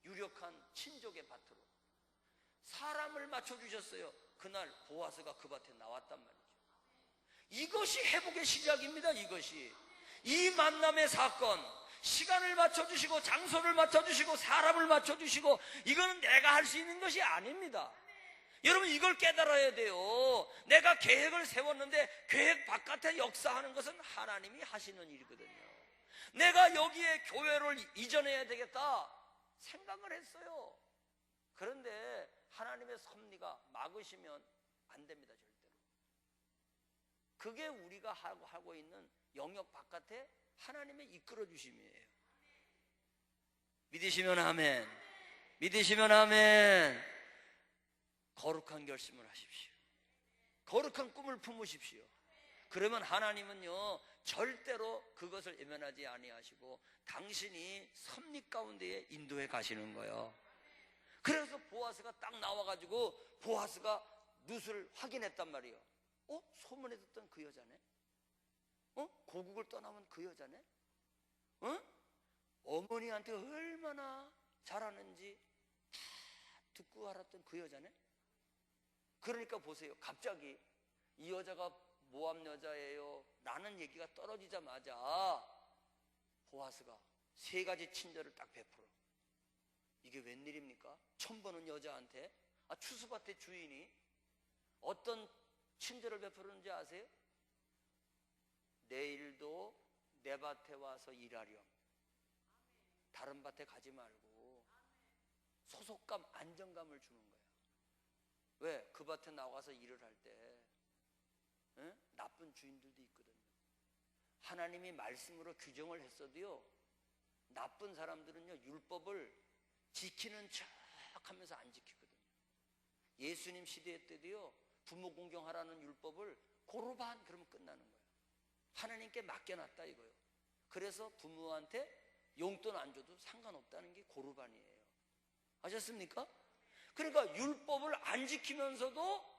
유력한 친족의 밭으로 사람을 맞춰주셨어요. 그날 보아스가 그 밭에 나왔단 말이죠. 이것이 회복의 시작입니다. 이것이 이 만남의 사건, 시간을 맞춰주시고 장소를 맞춰주시고 사람을 맞춰주시고, 이거는 내가 할 수 있는 것이 아닙니다. 여러분, 이걸 깨달아야 돼요. 내가 계획을 세웠는데 계획 바깥에 역사하는 것은 하나님이 하시는 일이거든요. 내가 여기에 교회를 이전해야 되겠다 생각을 했어요. 그런데 하나님의 섭리가 막으시면 안 됩니다. 절대로. 그게 우리가 하고 있는 영역 바깥에 하나님의 이끌어 주심이에요. 믿으시면 아멘. 믿으시면 아멘. 거룩한 결심을 하십시오. 거룩한 꿈을 품으십시오. 그러면 하나님은요, 절대로 그것을 외면하지 아니하시고 당신이 섭리 가운데에 인도해 가시는 거예요. 그래서 보아스가 딱 나와가지고 보아스가 룻을 확인했단 말이에요. 소문에 듣던 그 여자네? 고국을 떠나면 그 여자네? 어머니한테 얼마나 잘하는지 다 듣고 알았던 그 여자네? 그러니까 보세요. 갑자기 이 여자가 모압 여자예요 라는 얘기가 떨어지자마자 보아스가 세 가지 친절을 딱 베풀어. 이게 웬일입니까? 처음 보는 여자한테 추수밭의 주인이 어떤 친절을 베푸는지 아세요? 내일도 내 밭에 와서 일하렴. 다른 밭에 가지 말고 소속감, 안정감을 주는 거야. 왜? 그 밭에 나가서 일을 할 때 나쁜 주인들도 있거든요. 하나님이 말씀으로 규정을 했어도요, 나쁜 사람들은요, 율법을 지키는 척 하면서 안 지키거든요. 예수님 시대 때도요, 부모 공경하라는 율법을 고르반 그러면 끝나는 거예요. 하나님께 맡겨놨다 이거예요. 그래서 부모한테 용돈 안 줘도 상관없다는 게 고르반이에요. 아셨습니까? 그러니까 율법을 안 지키면서도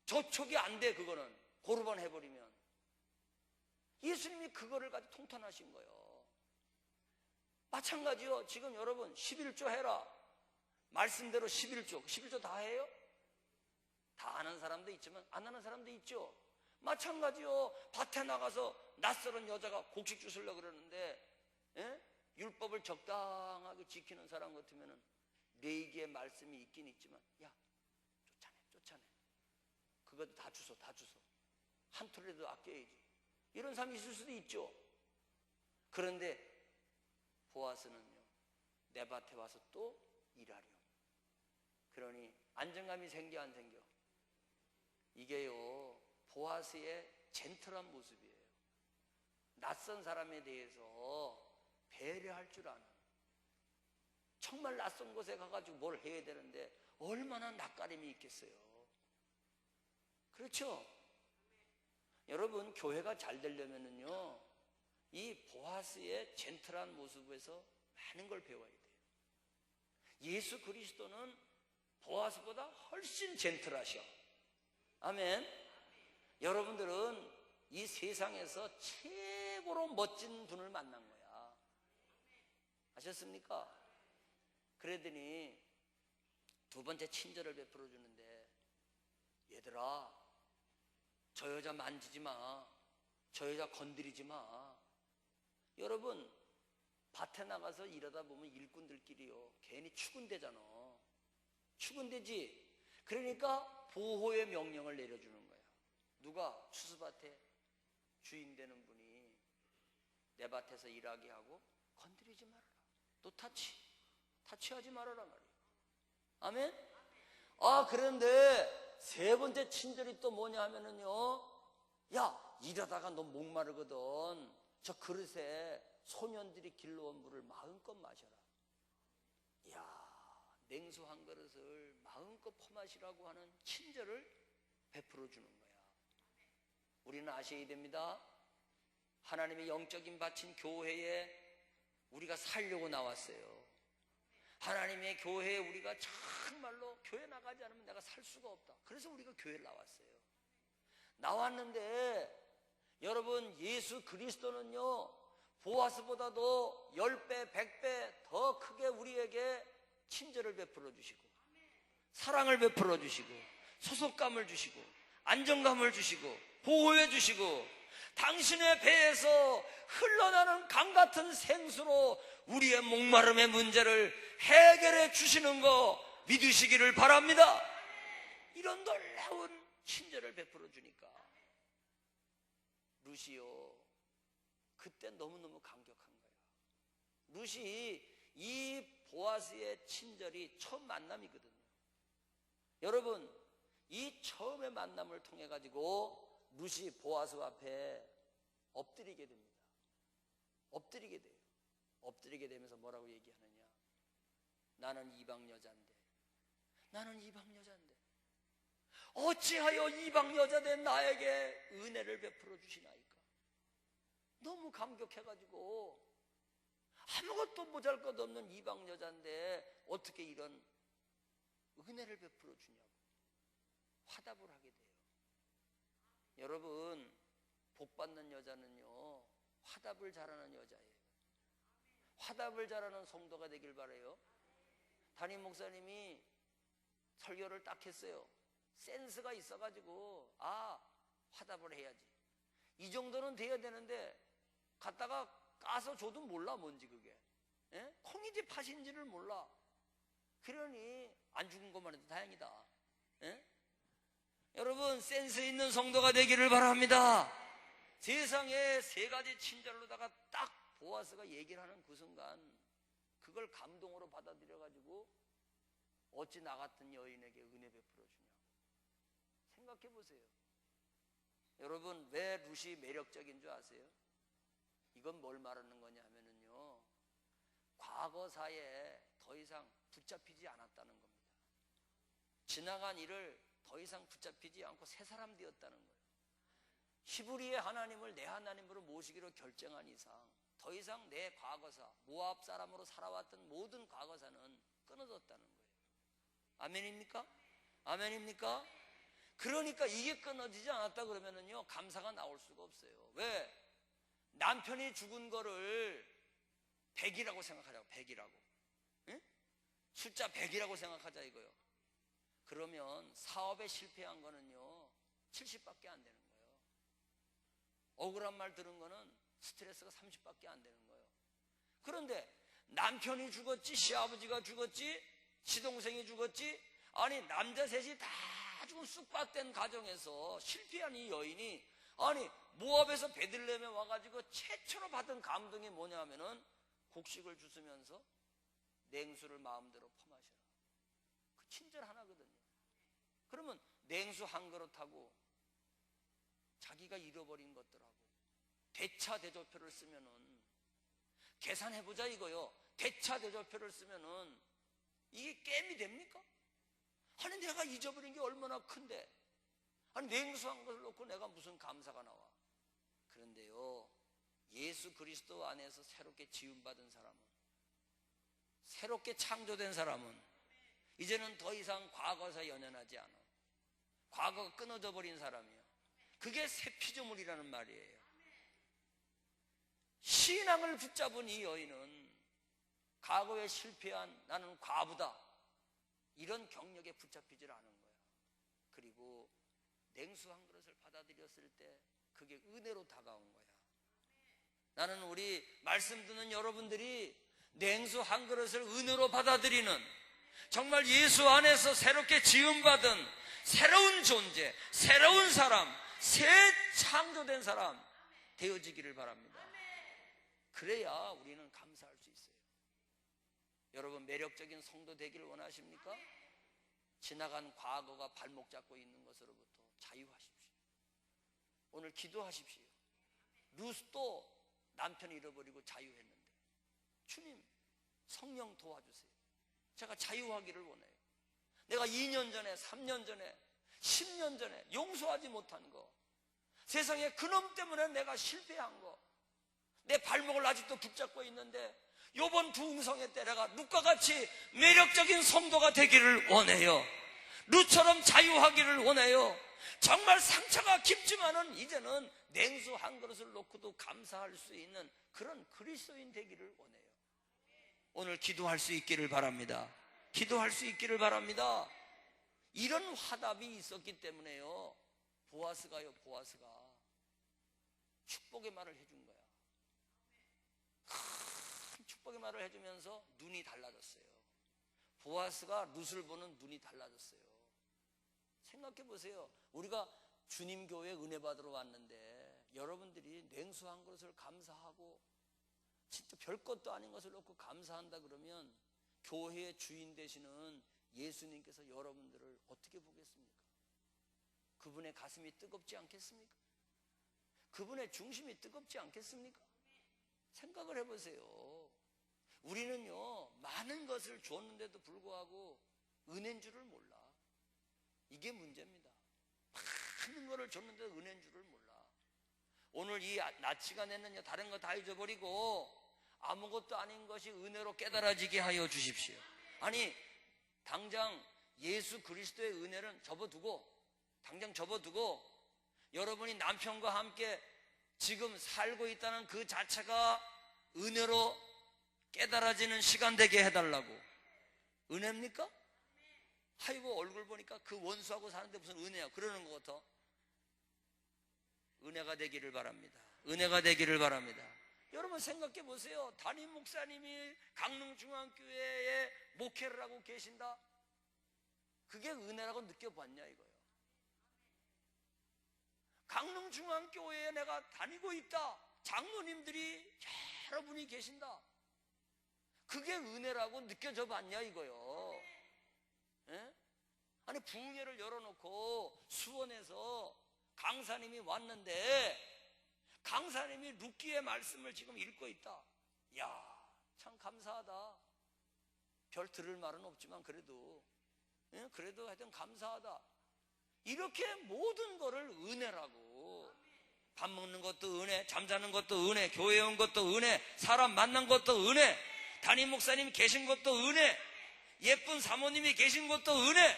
저촉이 안 돼. 그거는 고르반 해버리면. 예수님이 그거를 가지고 통탄하신 거예요. 마찬가지요. 지금 여러분 11조 해라. 말씀대로 11조 다 해요? 다 아는 사람도 있지만 안 아는 사람도 있죠. 마찬가지요. 밭에 나가서 낯설은 여자가 곡식 주술려고 그러는데 율법을 적당하게 지키는 사람 같으면 레위기의 말씀이 있긴 있지만, 야, 쫓아내. 그것도 다 주소. 한 톨이라도 아껴야지. 이런 사람이 있을 수도 있죠. 그런데 보아스는요, 내 밭에 와서 또 일하렴. 그러니 안정감이 생겨 안 생겨? 이게요, 보아스의 젠틀한 모습이에요. 낯선 사람에 대해서 배려할 줄 아는. 정말 낯선 곳에 가가지고 뭘 해야 되는데 얼마나 낯가림이 있겠어요. 그렇죠? 여러분, 교회가 잘 되려면은요, 이 보아스의 젠틀한 모습에서 많은 걸 배워야 돼요. 예수 그리스도는 보아스보다 훨씬 젠틀하셔. 아멘. 여러분들은 이 세상에서 최고로 멋진 분을 만난 거야. 아셨습니까? 그러더니 두 번째 친절을 베풀어 주는데, 얘들아, 저 여자 만지지 마. 저 여자 건드리지 마. 여러분, 밭에 나가서 일하다 보면 일꾼들끼리요, 괜히 추근대잖아. 추근대지. 그러니까 보호의 명령을 내려주는 거야. 누가? 추수밭에 주인 되는 분이 내 밭에서 일하게 하고 건드리지 말아라. 너 타치하지 말아라 말이야. 아멘? 그런데 세 번째 친절이 또 뭐냐 하면은요, 야, 일하다가 너 목마르거든. 저 그릇에 소년들이 길러온 물을 마음껏 마셔라. 이야, 냉수 한 그릇을 마음껏 퍼마시라고 하는 친절을 베풀어 주는 거야. 우리는 아셔야 됩니다. 하나님의 영적인 밭인 교회에 우리가 살려고 나왔어요. 하나님의 교회에 우리가 정말로 교회 나가지 않으면 내가 살 수가 없다. 그래서 우리가 교회를 나왔어요. 나왔는데 여러분, 예수 그리스도는요, 보아스보다도 10배, 100배 더 크게 우리에게 친절을 베풀어 주시고, 사랑을 베풀어 주시고, 소속감을 주시고, 안정감을 주시고, 보호해 주시고, 당신의 배에서 흘러나는 강 같은 생수로 우리의 목마름의 문제를 해결해 주시는 거 믿으시기를 바랍니다. 이런 놀라운 친절을 베풀어 주니까 루시요, 그때 너무너무 감격한 거야. 루시, 이 보아스의 친절이 처음 만남이거든요. 여러분, 이 처음의 만남을 통해 가지고 루시 보아스 앞에 엎드리게 됩니다. 엎드리게 돼요. 엎드리게 되면서 뭐라고 얘기하느냐? 나는 이방 여자인데, 어찌하여 이방 여자된 나에게 은혜를 베풀어 주시나이까? 너무 감격해가지고, 아무것도 모자랄 것 없는 이방 여자인데 어떻게 이런 은혜를 베풀어 주냐고 화답을 하게 돼요. 여러분, 복받는 여자는요, 화답을 잘하는 여자예요. 화답을 잘하는 성도가 되길 바라요. 담임 목사님이 설교를 딱 했어요. 센스가 있어가지고, 화답을 해야지, 이 정도는 돼야 되는데 갖다가 까서 줘도 몰라, 뭔지 그게. 콩인지 팥인지를 몰라. 그러니 안 죽은 것만 해도 다행이다. 여러분, 센스 있는 성도가 되기를 바랍니다. 세상에 세 가지 친절로다가 딱 보아스가 얘기를 하는 그 순간, 그걸 감동으로 받아들여가지고 어찌 나 같은 여인에게 은혜 베풀어 주냐 생각해 보세요. 여러분, 왜 루시 매력적인 줄 아세요? 이건 뭘 말하는 거냐 하면은요, 과거사에 더 이상 붙잡히지 않았다는 겁니다. 지나간 일을 더 이상 붙잡히지 않고 새 사람 되었다는 거예요. 히브리의 하나님을 내 하나님으로 모시기로 결정한 이상 더 이상 내 과거사, 모압 사람으로 살아왔던 모든 과거사는 끊어졌다는 거예요. 아멘입니까? 아멘입니까? 그러니까 이게 끊어지지 않았다 그러면은요, 감사가 나올 수가 없어요. 왜? 남편이 죽은 거를 100이라고 생각하자고. 100이라고. 숫자 100이라고 생각하자 이거요. 그러면 사업에 실패한 거는요, 70밖에 안 되는 거예요. 억울한 말 들은 거는 스트레스가 30밖에 안 되는 거예요. 그런데 남편이 죽었지, 시아버지가 죽었지, 시동생이 죽었지, 아니 남자 셋이 다 죽은 쑥밭된 가정에서 실패한 이 여인이, 아니 모압에서 베들레헴에 와가지고 최초로 받은 감동이 뭐냐 하면은 곡식을 주스면서 냉수를 마음대로 퍼마셔라. 그 친절 하나거든요. 그러면 냉수 한 그릇하고 자기가 잃어버린 것들하고 대차대조표를 쓰면은, 계산해보자 이거요. 대차대조표를 쓰면은 이게 게임이 됩니까? 아니 내가 잊어버린 게 얼마나 큰데, 아니 냉수한 것을 놓고 내가 무슨 감사가 나와? 그런데요, 예수 그리스도 안에서 새롭게 지음받은 사람은, 새롭게 창조된 사람은 이제는 더 이상 과거에서 연연하지 않아. 과거가 끊어져 버린 사람이야. 그게 새 피조물이라는 말이에요. 신앙을 붙잡은 이 여인은 과거에 실패한 나는 과부다, 이런 경력에 붙잡히질 않은 거야. 그리고 냉수 한 그릇을 받아들였을 때 그게 은혜로 다가온 거야. 나는 우리 말씀 듣는 여러분들이 냉수 한 그릇을 은혜로 받아들이는, 정말 예수 안에서 새롭게 지음받은 새로운 존재, 새로운 사람, 새 창조된 사람 되어지기를 바랍니다. 그래야 우리는 감사할 수 있어요. 여러분, 매력적인 성도 되기를 원하십니까? 지나간 과거가 발목 잡고 있는 것으로부터 자유하십시오. 오늘 기도하십시오. 루스도 남편 잃어버리고 자유했는데, 주님 성령 도와주세요. 제가 자유하기를 원해요. 내가 2년 전에, 3년 전에, 10년 전에 용서하지 못한 거, 세상에 그놈 때문에 내가 실패한 거, 내 발목을 아직도 붙잡고 있는데 요번 부흥성회 때 내가 룻과 같이 매력적인 성도가 되기를 원해요. 룻처럼 자유하기를 원해요. 정말 상처가 깊지만은 이제는 냉수 한 그릇을 놓고도 감사할 수 있는 그런 그리스도인 되기를 원해요. 오늘 기도할 수 있기를 바랍니다. 기도할 수 있기를 바랍니다. 이런 화답이 있었기 때문에요, 보아스가요, 보아스가 축복의 말을 해준 거야. 큰 축복의 말을 해주면서 눈이 달라졌어요. 보아스가 룻을 보는 눈이 달라졌어요. 생각해 보세요. 우리가 주님 교회 은혜 받으러 왔는데 여러분들이 냉수 한 그릇을 감사하고 진짜 별것도 아닌 것을 놓고 감사한다 그러면 교회의 주인 되시는 예수님께서 여러분들을 어떻게 보겠습니까? 그분의 가슴이 뜨겁지 않겠습니까? 그분의 중심이 뜨겁지 않겠습니까? 생각을 해보세요. 우리는요, 많은 것을 줬는데도 불구하고 은혜인 줄을 몰라. 이게 문제입니다. 많은 것을 줬는데도 은혜인 줄을 몰라. 오늘 이 낮 시간에는요, 다른 거 다 잊어버리고 아무것도 아닌 것이 은혜로 깨달아지게 하여 주십시오. 아니, 당장 예수 그리스도의 은혜는 접어두고, 당장 접어두고 여러분이 남편과 함께 지금 살고 있다는 그 자체가 은혜로 깨달아지는 시간 되게 해달라고. 은혜입니까? 아이고, 얼굴 보니까 그 원수하고 사는데 무슨 은혜야, 그러는 것 같아. 은혜가 되기를 바랍니다. 은혜가 되기를 바랍니다. 여러분 생각해 보세요. 담임 목사님이 강릉중앙교회에 목회를 하고 계신다? 그게 은혜라고 느껴봤냐 이거예요. 강릉중앙교회에 내가 다니고 있다, 장로님들이 여러분이 계신다, 그게 은혜라고 느껴져 봤냐 이거요. 예? 아니, 부흥회를 열어놓고 수원에서 강사님이 왔는데 강사님이 룻기의 말씀을 지금 읽고 있다. 이야, 참 감사하다. 별 들을 말은 없지만 그래도, 예? 그래도 하여튼 감사하다. 이렇게 모든 거를 은혜라고. 밥 먹는 것도 은혜, 잠자는 것도 은혜, 교회 온 것도 은혜, 사람 만난 것도 은혜, 담임 목사님이 계신 것도 은혜, 예쁜 사모님이 계신 것도 은혜,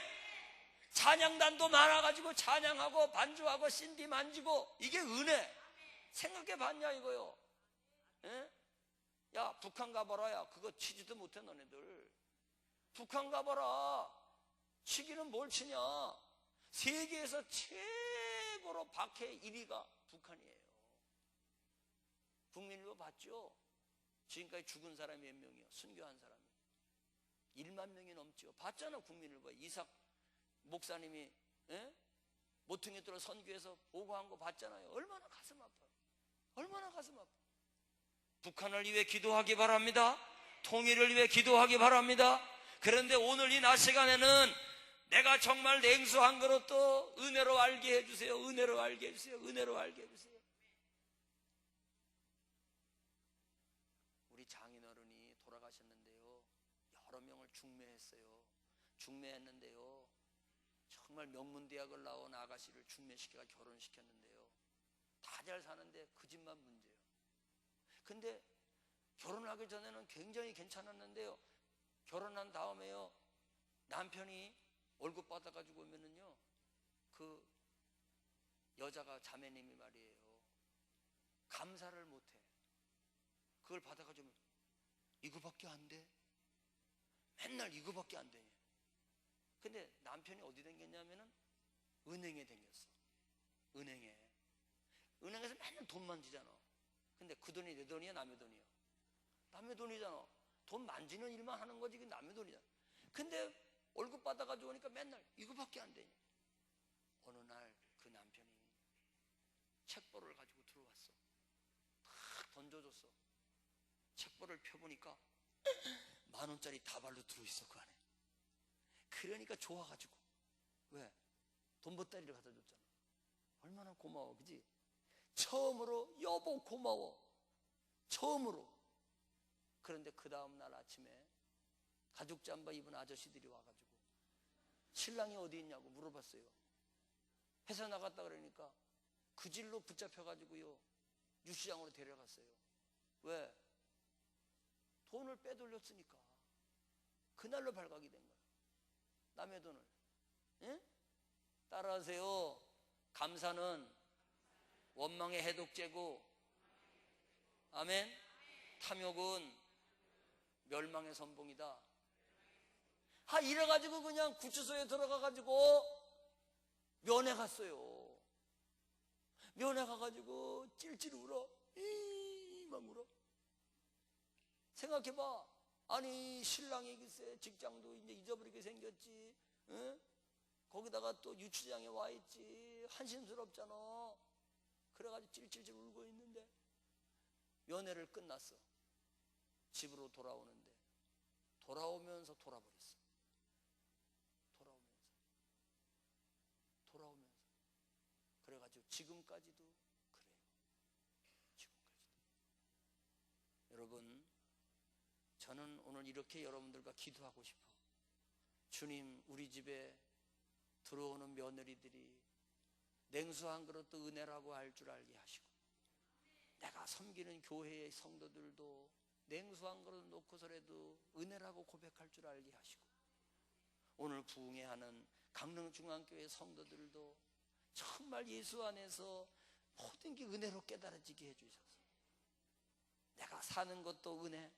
찬양단도 많아가지고 찬양하고 반주하고 신디 만지고, 이게 은혜. 생각해 봤냐 이거요. 예? 야, 북한 가봐라. 야, 그거 치지도 못해 너네들. 북한 가봐라. 치기는 뭘 치냐. 세계에서 최고로 박해 1위가 북한이에요. 국민일보 봤죠? 지금까지 죽은 사람이 몇 명이요? 순교한 사람이 1만 명이 넘죠. 봤잖아, 국민일보. 이삭 목사님이, 예? 모퉁이 들어 선교해서 보고한 거 봤잖아요. 얼마나 가슴 아파요. 얼마나 가슴 아파. 북한을 위해 기도하기 바랍니다. 통일을 위해 기도하기 바랍니다. 그런데 오늘 이 낮 시간에는 내가 정말 냉수 한 그릇도 은혜로 알게 해주세요. 은혜로 알게 해주세요. 은혜로 알게 해주세요. 우리 장인어른이 돌아가셨는데요, 여러 명을 중매했어요. 중매했는데요, 정말 명문대학을 나온 아가씨를 중매시켜가 결혼시켰는데요. 다 잘 사는데 그 집만 문제예요. 근데 결혼하기 전에는 굉장히 괜찮았는데요. 결혼한 다음에요, 남편이 월급 받아가지고 오면은요, 그 여자가, 자매님이 말이에요, 감사를 못해. 그걸 받아가지고 이거밖에 안 돼? 맨날 이거밖에 안 되냐. 근데 남편이 어디 댕겼냐면은 은행에 댕겼어. 은행에서 맨날 돈 만지잖아. 근데 그 돈이 내 돈이야, 남의 돈이야? 남의 돈이잖아. 돈 만지는 일만 하는 거지, 그게 남의 돈이잖아. 근데 월급 받아가지고 오니까 맨날 이거밖에 안 되냐. 어느 날 그 남편이 책벌을 가지고 들어왔어. 탁 던져줬어. 책벌을 펴보니까 10,000원짜리 다발로 들어있어, 그 안에. 그러니까 좋아가지고. 왜? 돈보따리를 갖다 줬잖아. 얼마나 고마워, 그지? 처음으로 여보 고마워. 처음으로. 그런데 그 다음날 아침에 가죽 잠바 입은 아저씨들이 와가지고 신랑이 어디 있냐고 물어봤어요. 회사 나갔다 그러니까 그 질로 붙잡혀가지고요, 유시장으로 데려갔어요. 왜? 돈을 빼돌렸으니까. 그날로 발각이 된 거야. 남의 돈을. 예? 따라하세요. 감사는 원망의 해독제고, 아멘. 탐욕은 멸망의 선봉이다. 이래가지고 그냥 구치소에 들어가가지고 면회 갔어요. 면회 가가지고 찔찔 울어. 막 울어. 생각해봐. 아니, 신랑이 글쎄 직장도 이제 잊어버리게 생겼지. 응? 거기다가 또 유치장에 와 있지. 한심스럽잖아. 그래가지고 찔찔찔 울고 있는데 면회를 끝났어. 집으로 돌아오는데 돌아오면서 돌아버렸어. 그래가지고 지금까지도 그래요. 지금까지도. 여러분, 저는 오늘 이렇게 여러분들과 기도하고 싶어. 주님, 우리 집에 들어오는 며느리들이 냉수 한 그릇도 은혜라고 할 줄 알게 하시고, 내가 섬기는 교회의 성도들도 냉수 한 그릇 놓고서라도 은혜라고 고백할 줄 알게 하시고, 오늘 부흥회 하는 강릉중앙교회 성도들도 정말 예수 안에서 모든 게 은혜로 깨달아지게 해주셔서, 내가 사는 것도 은혜,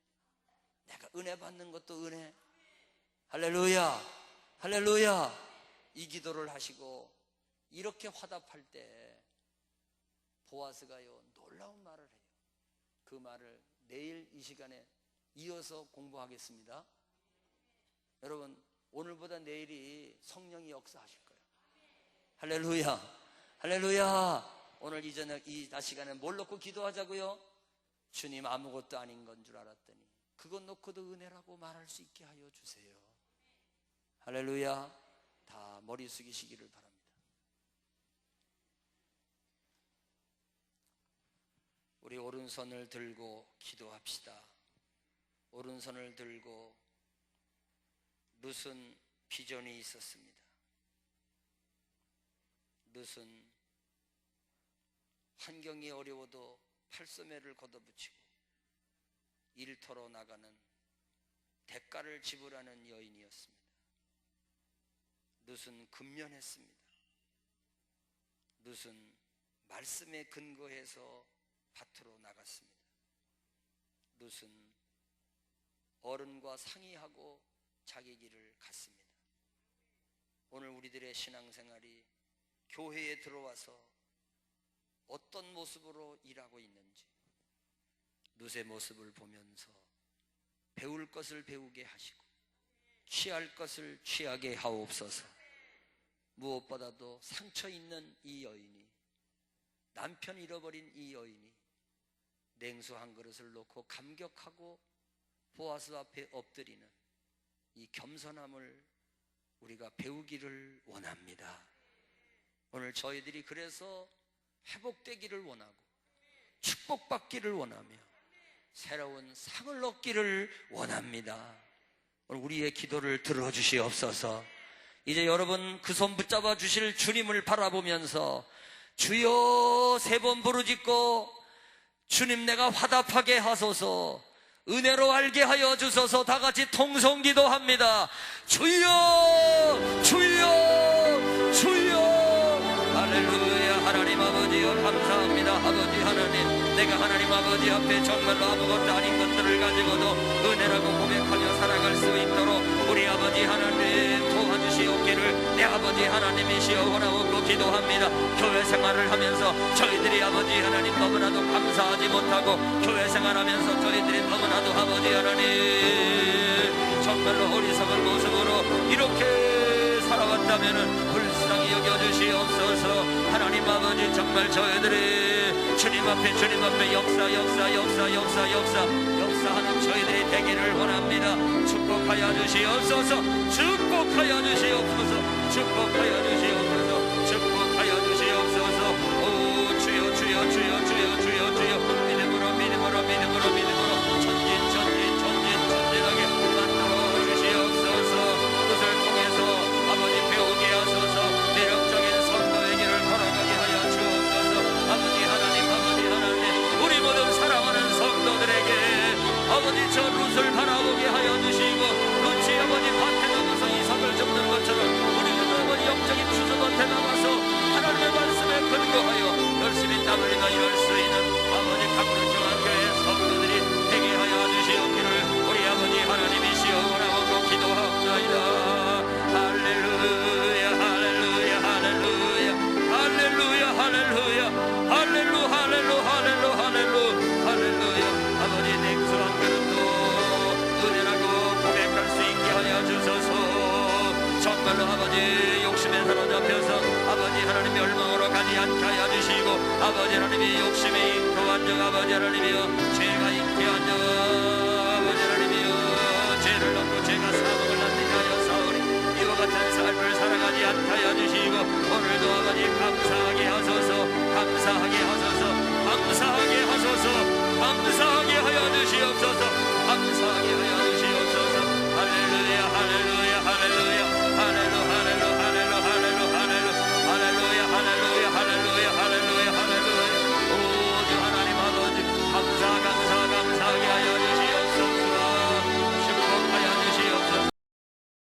내가 은혜 받는 것도 은혜. 할렐루야, 할렐루야. 이 기도를 하시고 이렇게 화답할 때 보아스가요, 놀라운 말을 해요. 그 말을 내일 이 시간에 이어서 공부하겠습니다. 여러분, 오늘보다 내일이 성령이 역사하실 거예요. 할렐루야, 할렐루야. 오늘 이전에 이 시간에 뭘 놓고 기도하자고요? 주님, 아무것도 아닌 건 줄 알았더니 그것 놓고도 은혜라고 말할 수 있게 하여 주세요. 할렐루야. 다 머리 숙이시기를 바랍니다. 우리 오른손을 들고 기도합시다. 오른손을 들고 룻은 비전이 있었습니다. 룻은 환경이 어려워도 팔소매를 걷어붙이고 일터로 나가는 대가를 지불하는 여인이었습니다. 룻은 근면했습니다. 룻은 말씀에 근거해서 밭으로 나갔습니다. 룻은 어른과 상의하고 자기 길을 갔습니다. 오늘 우리들의 신앙생활이 교회에 들어와서 어떤 모습으로 일하고 있는지 룻의 모습을 보면서 배울 것을 배우게 하시고 취할 것을 취하게 하옵소서. 무엇보다도 상처 있는 이 여인이, 남편 잃어버린 이 여인이 냉수 한 그릇을 놓고 감격하고 보아스 앞에 엎드리는 이 겸손함을 우리가 배우기를 원합니다. 오늘 저희들이 그래서 회복되기를 원하고 축복받기를 원하며 새로운 상을 얻기를 원합니다. 오늘 우리의 기도를 들어주시옵소서. 이제 여러분 그 손 붙잡아 주실 주님을 바라보면서 주여 3번 부르짖고 주님 내가 화답하게 하소서, 은혜로 알게 하여 주소서. 다 같이 통성 기도합니다. 주여 주여 주여. 할렐루야. 하나님 아버지여 감사합니다. 아버지 하나님, 내가 하나님 아버지 앞에 정말로 아무것도 아닌 것들을 가지고도 은혜라고 고백하며 살아갈 수 있도록 우리 아버지 하나님 도와주시옵기를 내 아버지 하나님이시여 원하옵고 기도합니다. 교회 생활을 하면서 저희들이 아버지 하나님 너무나도 감사하지 못하고, 교회 생활하면서 저희들이 너무나도 아버지 하나님 정말로 어리석은 모습으로 이렇게 살아왔다면 불쌍히 여겨주시옵소서. 하나님 아버지 정말 저희들이 주님 앞에 역사하는 저희들이 되기를 원합니다. 축복하여 주시옵소서. 축복하여 주시옵소서. 축복하여 주시옵소서. 축복하여 주시옵소서. 오 주여 주여 주여 주여 주여 주여. 믿음으로 전진하게 만들어 주시옵소서. 그것을 통해서 아버지 배우게 하소서. 매력적인 선거의 길을 걸어가게 하여 주옵소서. 아버지 하나님 우리 모든 사랑하는 성도들에게 아버지 저 룻을 바라보게 하여 주시고, 룻이 아버지 밭에 나가서 이삭을 줍는 것처럼 우리는 아버지 영적인 추수밭에 나가서 하나님의 말씀에 근거하여 열심히 땀 흘리며 일할 수 있는 아버지 강릉정한 교회 성도들이 되게 하여 주시옵기를 우리 아버지 하나님이시여 원하옵고 기도하옵나이다. 할렐루야 할렐루야 할렐루야 할렐루야 할렐루야 할렐루 할렐루 할렐루 할렐루 할렐루야. 아버지 냉수 한 그릇도 은혜라고 고백할 수 있게 하여 주소서. 정말로 아버지 욕심에 사로잡혀서 아버지 하나님 멸망으로 가지 않게 하여 주시고, 아버지 하나님이 욕심에 인도한 적 아버지 하나님이여 죄가 있게 한 적